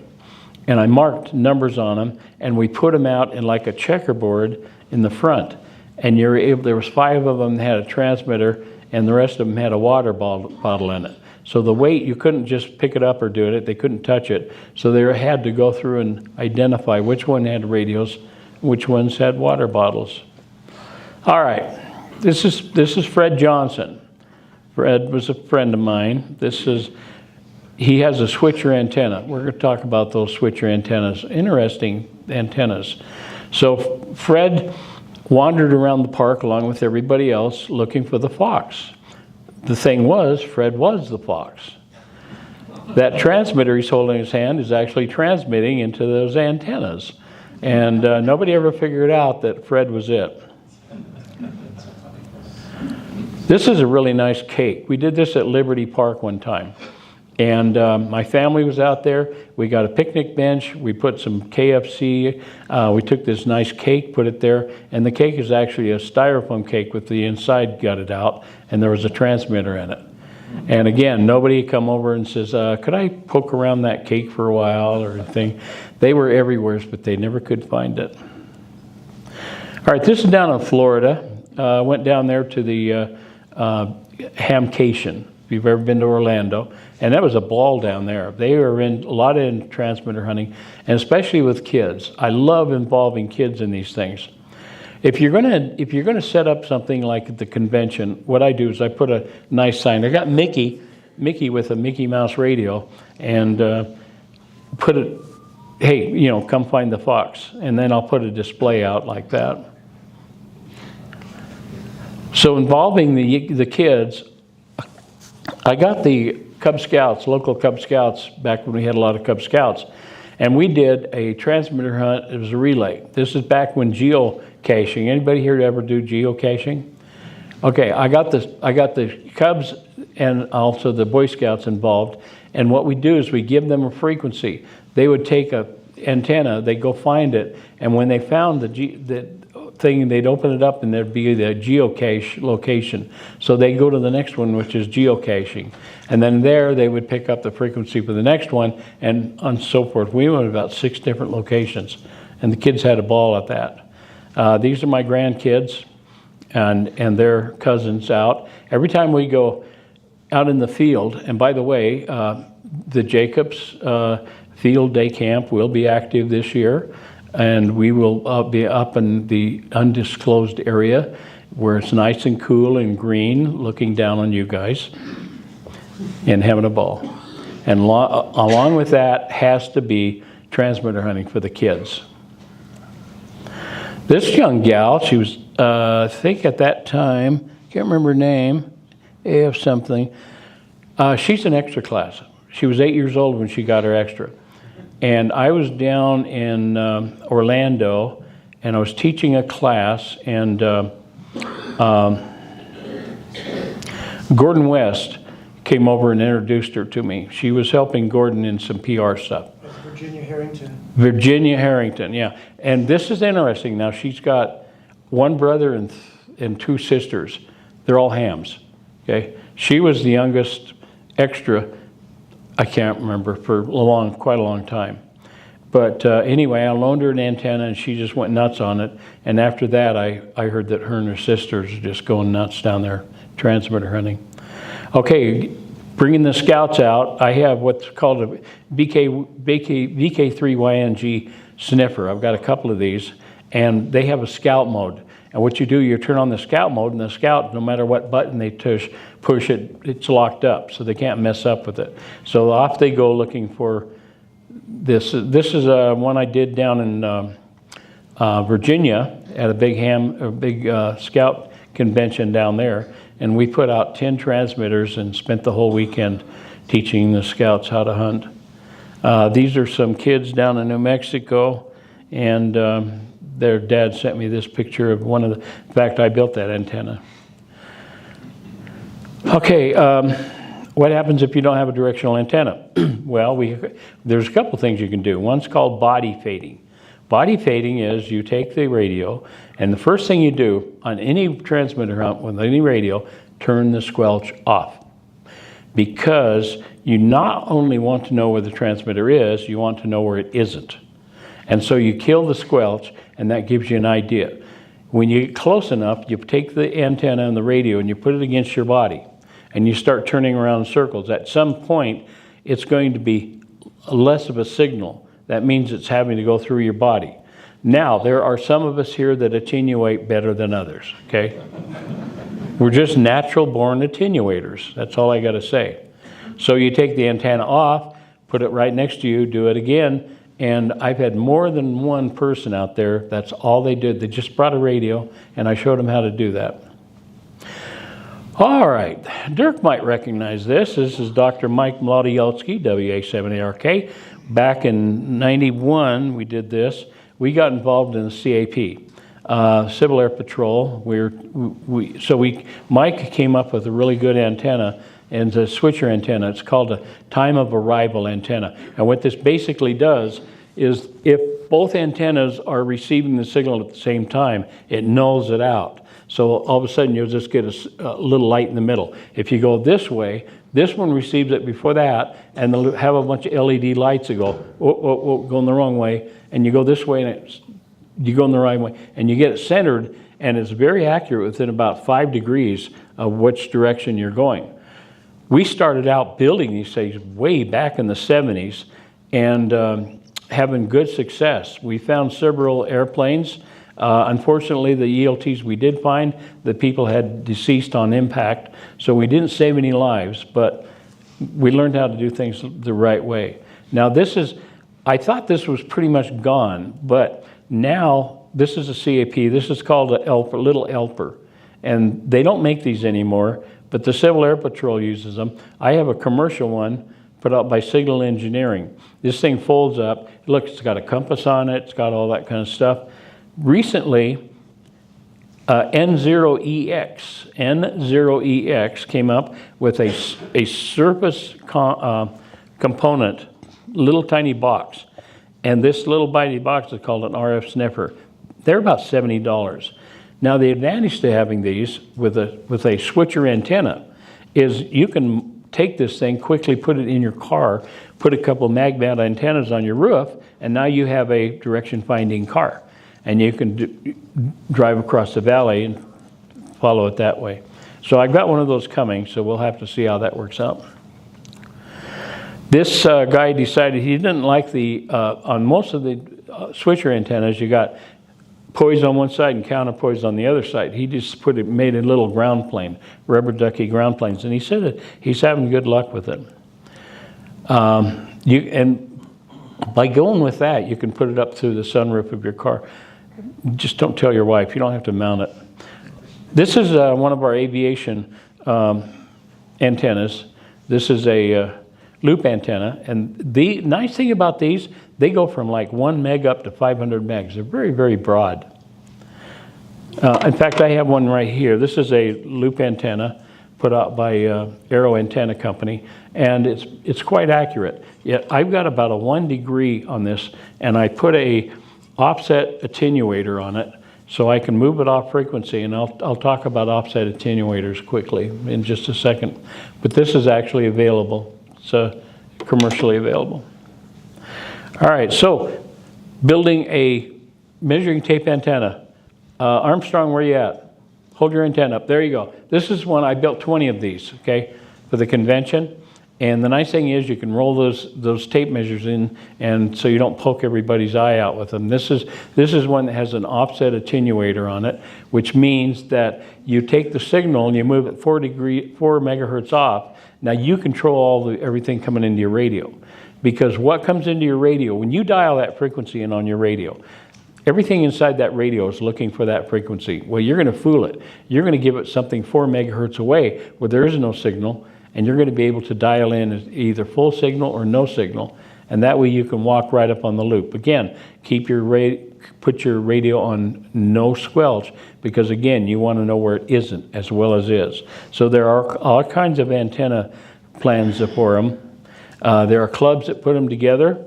And I marked numbers on them, and we put them out in like a checkerboard in the front. And there was 5 of them that had a transmitter, and the rest of them had a water bottle in it. So the weight, you couldn't just pick it up or do it. They couldn't touch it. So they had to go through and identify which one had radios, which ones had water bottles. All right, this is Fred Johnson. Fred was a friend of mine. He has a switcher antenna. We're going to talk about those switcher antennas. Interesting antennas. So Fred wandered around the park along with everybody else looking for the fox. The thing was, Fred was the fox. That transmitter he's holding in his hand is actually transmitting into those antennas. And nobody ever figured out that Fred was it. This is a really nice cake. We did this at Liberty Park one time. And my family was out there. We got a picnic bench. We put some KFC. We took this nice cake, put it there. And the cake is actually a styrofoam cake with the inside gutted out. And there was a transmitter in it. And again, nobody come over and says, could I poke around that cake for a while or anything? They were everywhere, but they never could find it. All right, this is down in Florida. Went down there to the Hamcation, if you've ever been to Orlando. And that was a ball down there. They were in a lot in transmitter hunting, and especially with kids. I love involving kids in these things. If you're gonna set up something like at the convention, what I do is I put a nice sign. I got Mickey with a Mickey Mouse radio, and put it, hey, come find the fox, and then I'll put a display out like that. So involving the kids, I got the Cub Scouts, local Cub Scouts, back when we had a lot of Cub Scouts, and we did a transmitter hunt. It was a relay. This is back when geocaching. Anybody here ever do geocaching? Okay, I got the Cubs and also the Boy Scouts involved, and what we do is we give them a frequency. They would take a antenna, they go find it, and when they found the thing, they'd open it up and there'd be the geocache location. So they go to the next one, which is geocaching. And then there they would pick up the frequency for the next one, and so forth. We went to about 6 different locations, and the kids had a ball at that. These are my grandkids and their cousins out. Every time we go out in the field. And by the way, the Jacobs Field Day Camp will be active this year, and we will be up in the undisclosed area where it's nice and cool and green, looking down on you guys and having a ball. And along with that has to be transmitter hunting for the kids. This young gal, she was, I think at that time, can't remember her name, AF something. She's an extra class. She was 8 years old when she got her extra. And I was down in Orlando, and I was teaching a class, and Gordon West came over and introduced her to me. She was helping Gordon in some PR stuff. Virginia Harrington. Virginia Harrington, yeah. And this is interesting. Now, she's got one brother and two sisters. They're all hams, okay? She was the youngest extra, I can't remember, for quite a long time. But anyway, I loaned her an antenna, and she just went nuts on it. And after that, I heard that her and her sisters are just going nuts down there transmitter hunting. Okay, bringing the scouts out, I have what's called a VK3YNG sniffer. I've got a couple of these, and they have a scout mode. And what you do, you turn on the scout mode, and the scout, no matter what button they push it, it's locked up, so they can't mess up with it. So off they go looking for this. This is one I did down in Virginia at a big scout convention down there. And we put out 10 transmitters and spent the whole weekend teaching the scouts how to hunt. These are some kids down in New Mexico, and their dad sent me this picture of one of the, in fact, I built that antenna. Okay, what happens if you don't have a directional antenna? Well, there's a couple things you can do. One's called body fading. Body fading is you take the radio, and the first thing you do on any transmitter hunt with any radio, turn the squelch off. Because you not only want to know where the transmitter is, you want to know where it isn't. And so you kill the squelch, and that gives you an idea. When you get close enough, you take the antenna and the radio and you put it against your body, and you start turning around in circles. At some point, it's going to be less of a signal. That means it's having to go through your body. Now, there are some of us here that attenuate better than others, okay? We're just natural born attenuators. That's all I got to say. So you take the antenna off, put it right next to you, do it again, and I've had more than one person out there, that's all they did. They just brought a radio, and I showed them how to do that. All right, Dirk might recognize this. This is Dr. Mike Mladielski, WA7ARK. Back in '91, we did this. We got involved in the CAP, Civil Air Patrol. Mike came up with a really good antenna, and it's a switcher antenna. It's called a time of arrival antenna. And what this basically does is if both antennas are receiving the signal at the same time, it nulls it out. So all of a sudden you'll just get a little light in the middle. If you go this way, this one receives it before that, and they'll have a bunch of LED lights that go, going the wrong way, and you go this way, and you go in the right way, and you get it centered, and it's very accurate within about 5 degrees of which direction you're going. We started out building these things way back in the 70s, and having good success. We found several airplanes. Unfortunately, the ELTs we did find, the people had deceased on impact, so we didn't save any lives, but we learned how to do things the right way. Now I thought this was pretty much gone, but now this is a CAP. This is called a little Elper, and they don't make these anymore, but the Civil Air Patrol uses them. I have a commercial one put out by Signal Engineering. This thing folds up. Look, it's got a compass on it. It's got all that kind of stuff. Recently, N0EX came up with a surface component, little tiny box. And this little tiny box is called an RF sniffer. They're about $70. Now, the advantage to having these with a switcher antenna is you can take this thing, quickly put it in your car, put a couple of mag-mount antennas on your roof, and now you have a direction-finding car. And you can drive across the valley and follow it that way. So I've got one of those coming, so we'll have to see how that works out. This guy decided he didn't like the, on most of the switcher antennas, you got poise on one side and counterpoise on the other side. He just made a little ground plane, rubber ducky ground planes, and he said that he's having good luck with it. And by going with that, you can put it up through the sunroof of your car. Just don't tell your wife, you don't have to mount it. This is one of our aviation antennas. This is a loop antenna, and the nice thing about these, they go from like 1 meg up to 500 megs. They're very, very broad. In fact, I have one right here. This is a loop antenna put out by Aero Antenna Company, and it's quite accurate. Yet I've got about a 1 degree on this, and I put a offset attenuator on it so I can move it off frequency, and I'll talk about offset attenuators quickly in just a second. But this is actually available. It's commercially available. All right, so building a measuring tape antenna. Armstrong, where you at? Hold your antenna up. There you go. This is one, I built 20 of these, okay, for the convention. And the nice thing is you can roll those tape measures in, and so you don't poke everybody's eye out with them. This is one that has an offset attenuator on it, which means that you take the signal and you move it 4 megahertz off. Now you control everything coming into your radio, because what comes into your radio, when you dial that frequency in on your radio, everything inside that radio is looking for that frequency. Well, you're going to fool it. You're going to give it something 4 megahertz away where there is no signal, and you're going to be able to dial in either full signal or no signal, and that way you can walk right up on the loop. Again, put your radio on no squelch, because again, you want to know where it isn't as well as is. So there are all kinds of antenna plans for them. There are clubs that put them together.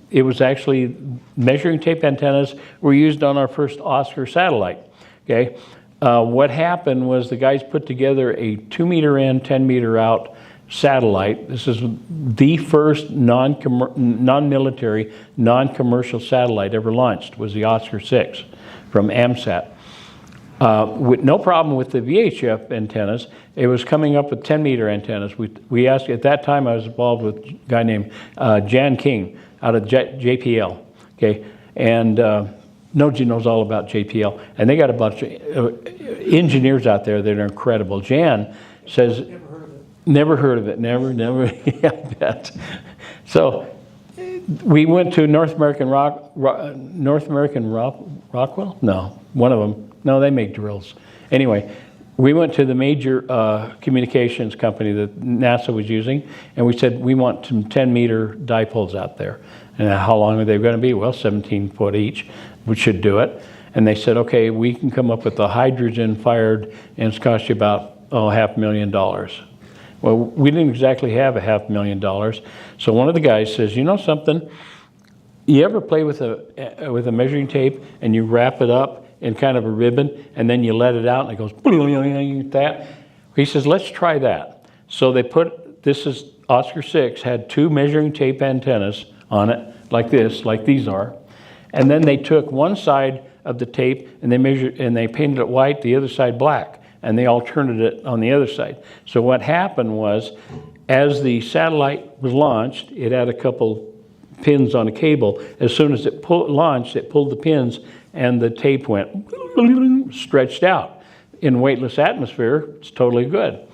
It was actually, measuring tape antennas were used on our first Oscar satellite, okay? What happened was the guys put together a 2 meter in, 10 meter out satellite. This is the first non-military, non-commercial satellite ever launched, was the Oscar 6 from AMSAT. With no problem with the VHF antennas. It was coming up with 10 meter antennas. We asked, at that time I was involved with a guy named Jan King out of JPL, okay? And Noji knows all about JPL, and they got a bunch of engineers out there that are incredible. Jan says, never heard of it, never, yeah, I bet. So we went to North American Rockwell? No, one of them. No, they make drills. Anyway, we went to the major communications company that NASA was using, and we said, we want some 10 meter dipoles out there. And how long are they going to be? Well, 17 foot each. We should do it. And they said, okay, we can come up with the hydrogen fired, and it's cost you about $500,000. Well, we didn't exactly have $500,000. So one of the guys says, you know something? You ever play with a measuring tape and you wrap it up in kind of a ribbon and then you let it out and it goes like that? He says, let's try that. So they this is Oscar 6, had 2 measuring tape antennas on it, like this, like these are. And then they took one side of the tape and they painted it white, the other side black, and they alternated it on the other side. So what happened was, as the satellite was launched, it had a couple pins on a cable. As soon as it launched, it pulled the pins and the tape went stretched out. In weightless atmosphere, it's totally good.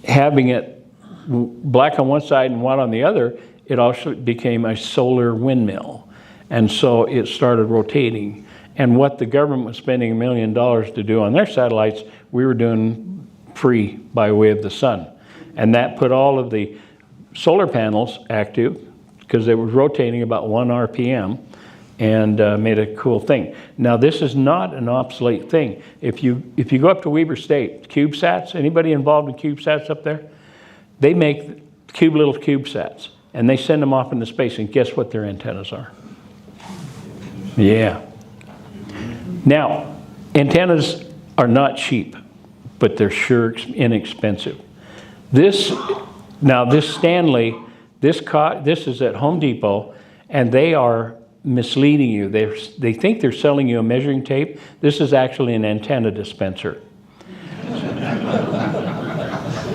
Having it black on one side and white on the other, it also became a solar windmill. And so it started rotating. And what the government was spending $1 million to do on their satellites, we were doing free by way of the sun. And that put all of the solar panels active, because they were rotating about 1 RPM, and made a cool thing. Now, this is not an obsolete thing. If you go up to Weber State, CubeSats, anybody involved in CubeSats up there? They make little CubeSats, and they send them off into space, and guess what their antennas are? Yeah. Now, antennas are not cheap, but they're sure inexpensive. This Stanley, this is at Home Depot, and they are misleading you. They think they're selling you a measuring tape. This is actually an antenna dispenser.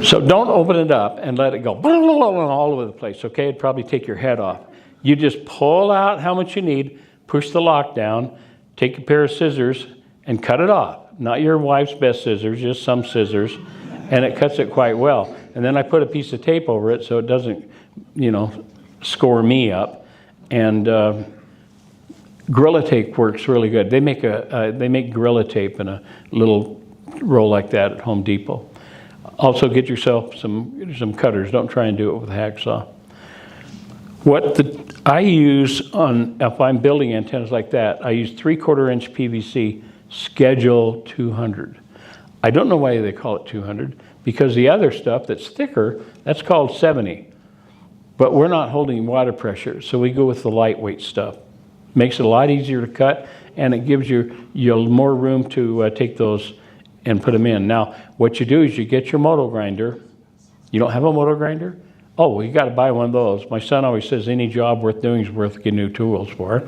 So don't open it up and let it go all over the place, okay? It'd probably take your head off. You just pull out how much you need, push the lock down, take a pair of scissors and cut it off. Not your wife's best scissors, just some scissors, and it cuts it quite well. And then I put a piece of tape over it so it doesn't, you know, score me up. And Gorilla Tape works really good. They make Gorilla Tape in a little roll like that at Home Depot. Also get yourself some cutters. Don't try and do it with a hacksaw. I use if I'm building antennas like that, I use 3/4 inch PVC Schedule 200. I don't know why they call it 200, because the other stuff that's thicker, that's called 70. But we're not holding water pressure, so we go with the lightweight stuff. Makes it a lot easier to cut, and it gives you more room to take those and put them in. Now, what you do is you get your moto grinder. You don't have a moto grinder? Oh, well, you got to buy one of those. My son always says any job worth doing is worth getting new tools for.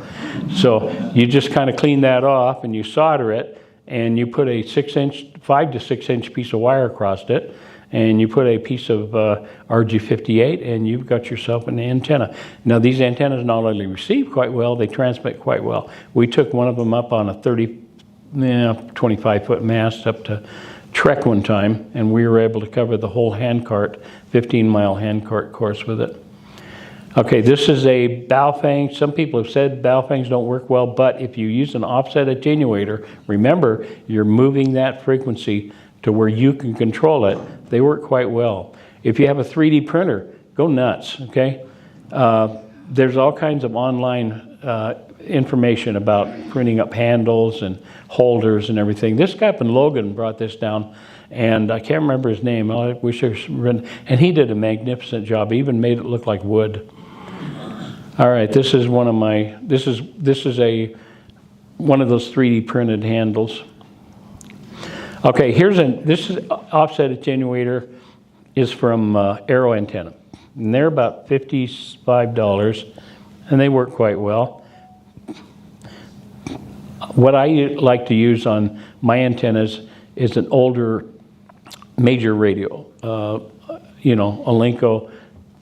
So you just kind of clean that off and you solder it, and you put a 5 to 6 inch piece of wire across it, and you put a piece of RG58, and you've got yourself an antenna. Now, these antennas not only receive quite well, they transmit quite well. We took one of them up on a 25-foot mast up to Trek one time, and we were able to cover the whole handcart, 15-mile handcart course with it. Okay, this is a Baofeng. Some people have said Baofengs don't work well, but if you use an offset attenuator, remember, you're moving that frequency to where you can control it. They work quite well. If you have a 3D printer, go nuts, okay? There's all kinds of online information about printing up handles and holders and everything. This guy up in Logan brought this down, and I can't remember his name. I wish I written, and he did a magnificent job. He even made it look like wood. All right, this is one of my. This is one of those 3D printed handles. Okay, this is offset attenuator is from Arrow Antenna, and they're about $55, and they work quite well. What I like to use on my antennas is an older major radio, Alinco,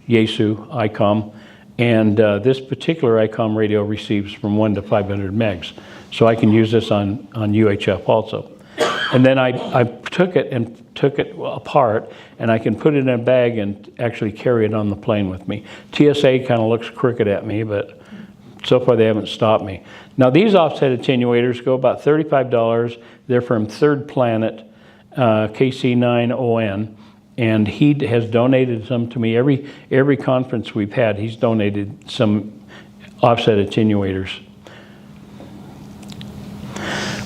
Yaesu, ICOM, and this particular ICOM radio receives from 1 to 500 megs, so I can use this on UHF also. And then I took it apart, and I can put it in a bag and actually carry it on the plane with me. TSA kind of looks crooked at me, but so far they haven't stopped me. Now these offset attenuators go about $35. They're from Third Planet, KC9ON, and he has donated some to me. Every conference we've had, he's donated some offset attenuators.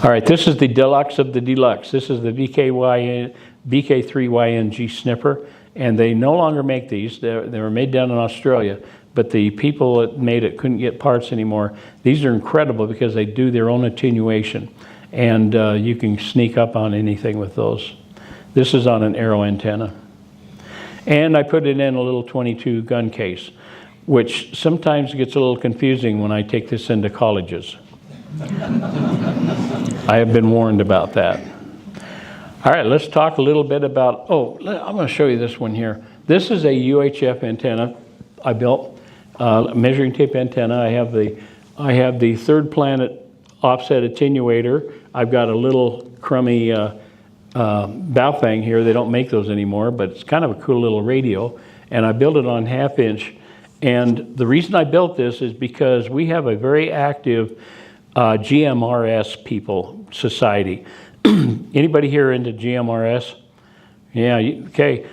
All right, this is the deluxe of the deluxe. This is the BK3YNG snipper, and they no longer make these. They were made down in Australia, but the people that made it couldn't get parts anymore. These are incredible because they do their own attenuation, and you can sneak up on anything with those. This is on an Arrow antenna. And I put it in a little 22 gun case, which sometimes gets a little confusing when I take this into colleges. I have been warned about that. All right, let's talk a little bit about, I'm going to show you this one here. This is a UHF antenna I built, measuring tape antenna. I have the Third Planet offset attenuator. I've got a little crummy Baofeng here. They don't make those anymore, but it's kind of a cool little radio. And I built it on 1/2 inch. And the reason I built this is because we have a very active GMRS society. Anybody here into GMRS? Yeah, okay.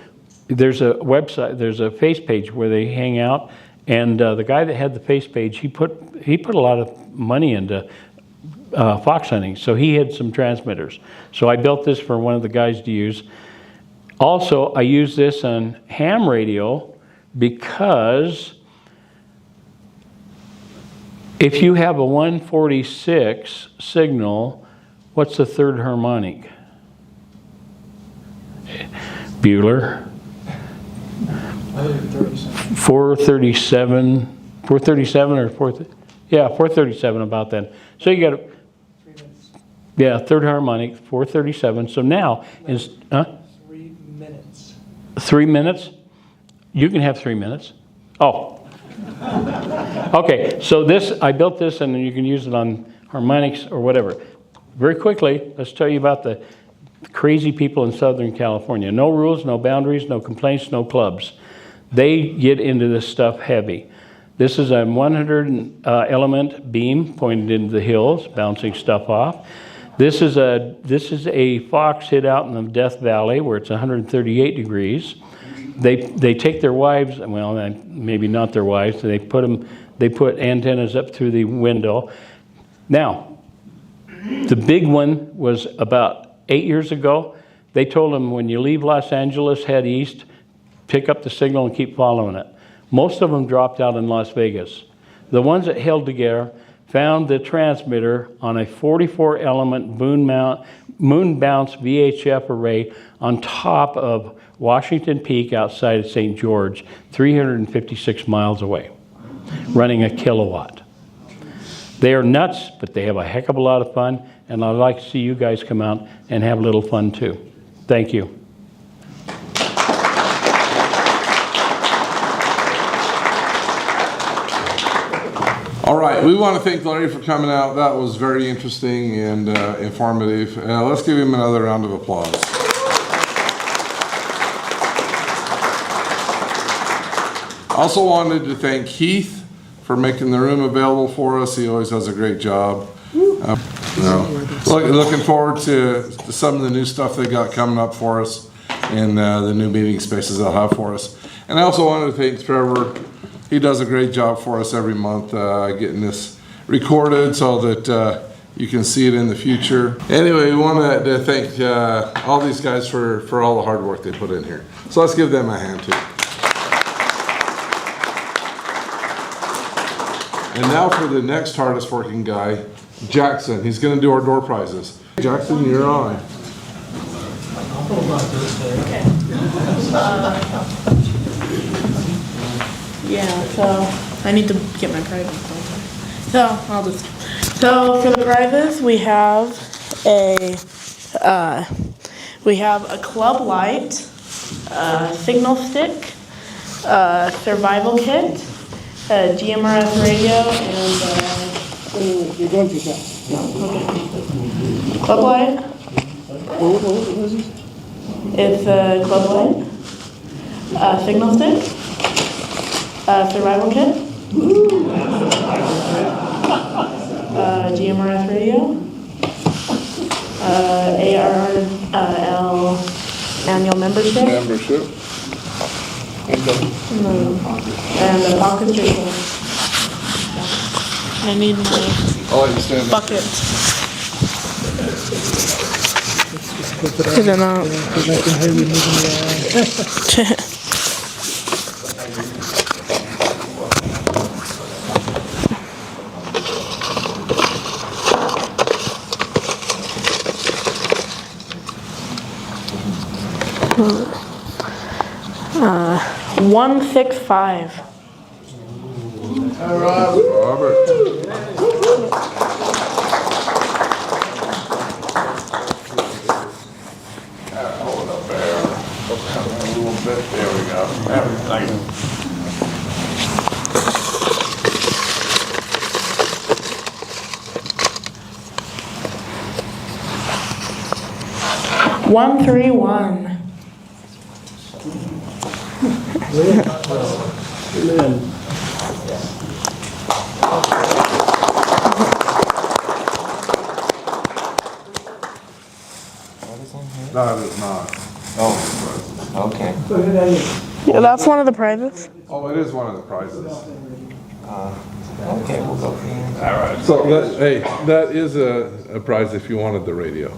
There's a website, there's a face page where they hang out, and the guy that had the face page, he put a lot of money into fox hunting, so he had some transmitters. So I built this for one of the guys to use. Also, I use this on ham radio because if you have a 146 signal, what's the third harmonic? Bueller. 437 or 437 about that. So you got a, third harmonic, 437. So now is, 3 minutes. 3 minutes? You can have 3 minutes. Oh. Okay, so I built this and you can use it on harmonics or whatever. Very quickly, let's tell you about the crazy people in Southern California. No rules, no boundaries, no complaints, no clubs. They get into this stuff heavy. This is a 100 element beam pointed into the hills, bouncing stuff off. This is a fox hid out in the Death Valley where it's 138 degrees. They take their wives, well, maybe not their wives, they put antennas up through the window. Now, the big one was about 8 years ago. They told them when you leave Los Angeles, head east, pick up the signal and keep following it. Most of them dropped out in Las Vegas. The ones that held together found the transmitter on a 44 element moon bounce VHF array on top of Washington Peak outside of St. George, 356 miles away, running a kilowatt. They are nuts, but they have a heck of a lot of fun, and I'd like to see you guys come out and have a little fun too. Thank you. All right, we want to thank Larry for coming out. That was very interesting and informative. Let's give him another round of applause. Also wanted to thank Keith for making the room available for us. He always does a great job. Looking forward to some of the new stuff they got coming up for us and the new meeting spaces they'll have for us. And I also wanted to thank Trevor. He does a great job for us every month getting this recorded so that you can see it in the future. Anyway, we want to thank all these guys for all the hard work they put in here. So let's give them a hand too. And now for the next hardest working guy, Jackson. He's going to do our door prizes. Jackson, you're on. Yeah, so I need to get my prizes. So for the prizes we have a club light, signal stick, survival kit, a GMRS radio, and you're going too fast. Okay. Club light. What is this? It's a club light, signal stick. Survival kit, GMRS radio, ARRL annual membership. And the pocket journal. I need my bucket. Because I'm not. Uh, 165. All right, Robert. Hold up there. A little bit. There we go. Thank you. 131. That is not. Oh, okay. Yeah, that's one of the prizes. Oh, it is one of the prizes. Okay, we'll go for you. All right. So, that is a prize if you wanted the radio.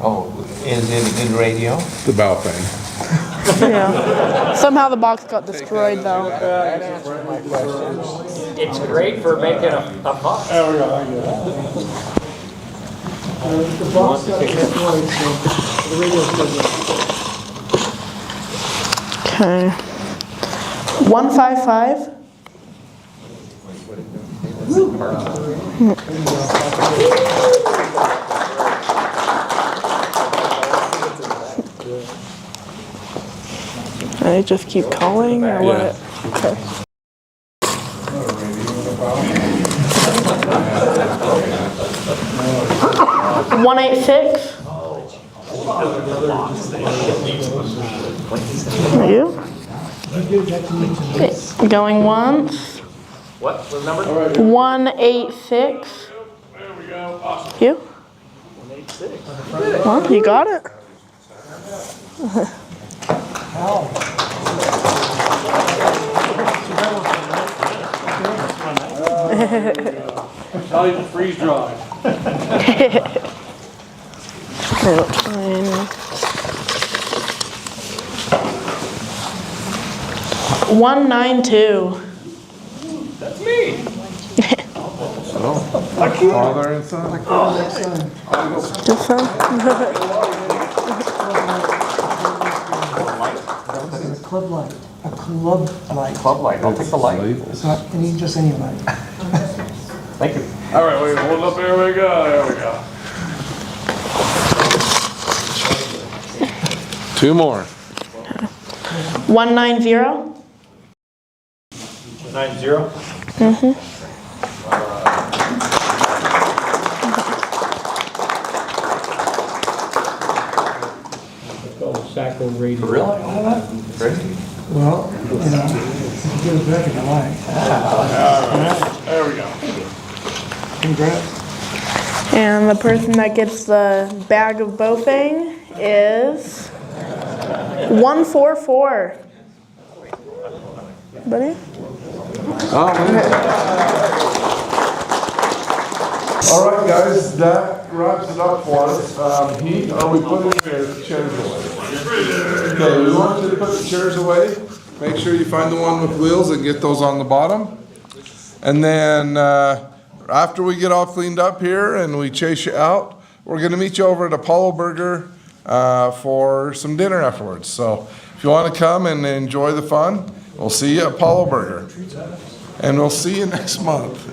Oh, is it a good radio? The bow thing. Yeah. Somehow the box got destroyed though. That answered my question. It's great for making a box. There we go. The box got destroyed, so the radio's still Okay. good. 155. they just keep calling or what? Okay. One 186. Are you? Okay, going once. What? What number? 186. There we go. Awesome. You? Well, you got it. Tell you to freeze dry. That's fine. 192. That's me. Father and son. Just so. A club light. A club light. Club light, I'll take the light. It's not any, just any light. Thank you. All right, wait, hold up. There we go. There we go. 2 more. 190. 90. Sacco radio. Really? All that? Crazy. Well, you know, if you get it back if you like. There we go. Congrats. And the person that gets the bag of Bofang is 144. Buddy? All right, guys, that wraps it up for us. Heat, are we putting the chairs away? Okay, we want you to put the chairs away. Make sure you find the one with wheels and get those on the bottom. And then after we get all cleaned up here and we chase you out, we're gonna meet you over at Apollo Burger for some dinner afterwards. So if you wanna come and enjoy the fun, we'll see you at Apollo Burger. And we'll see you next month.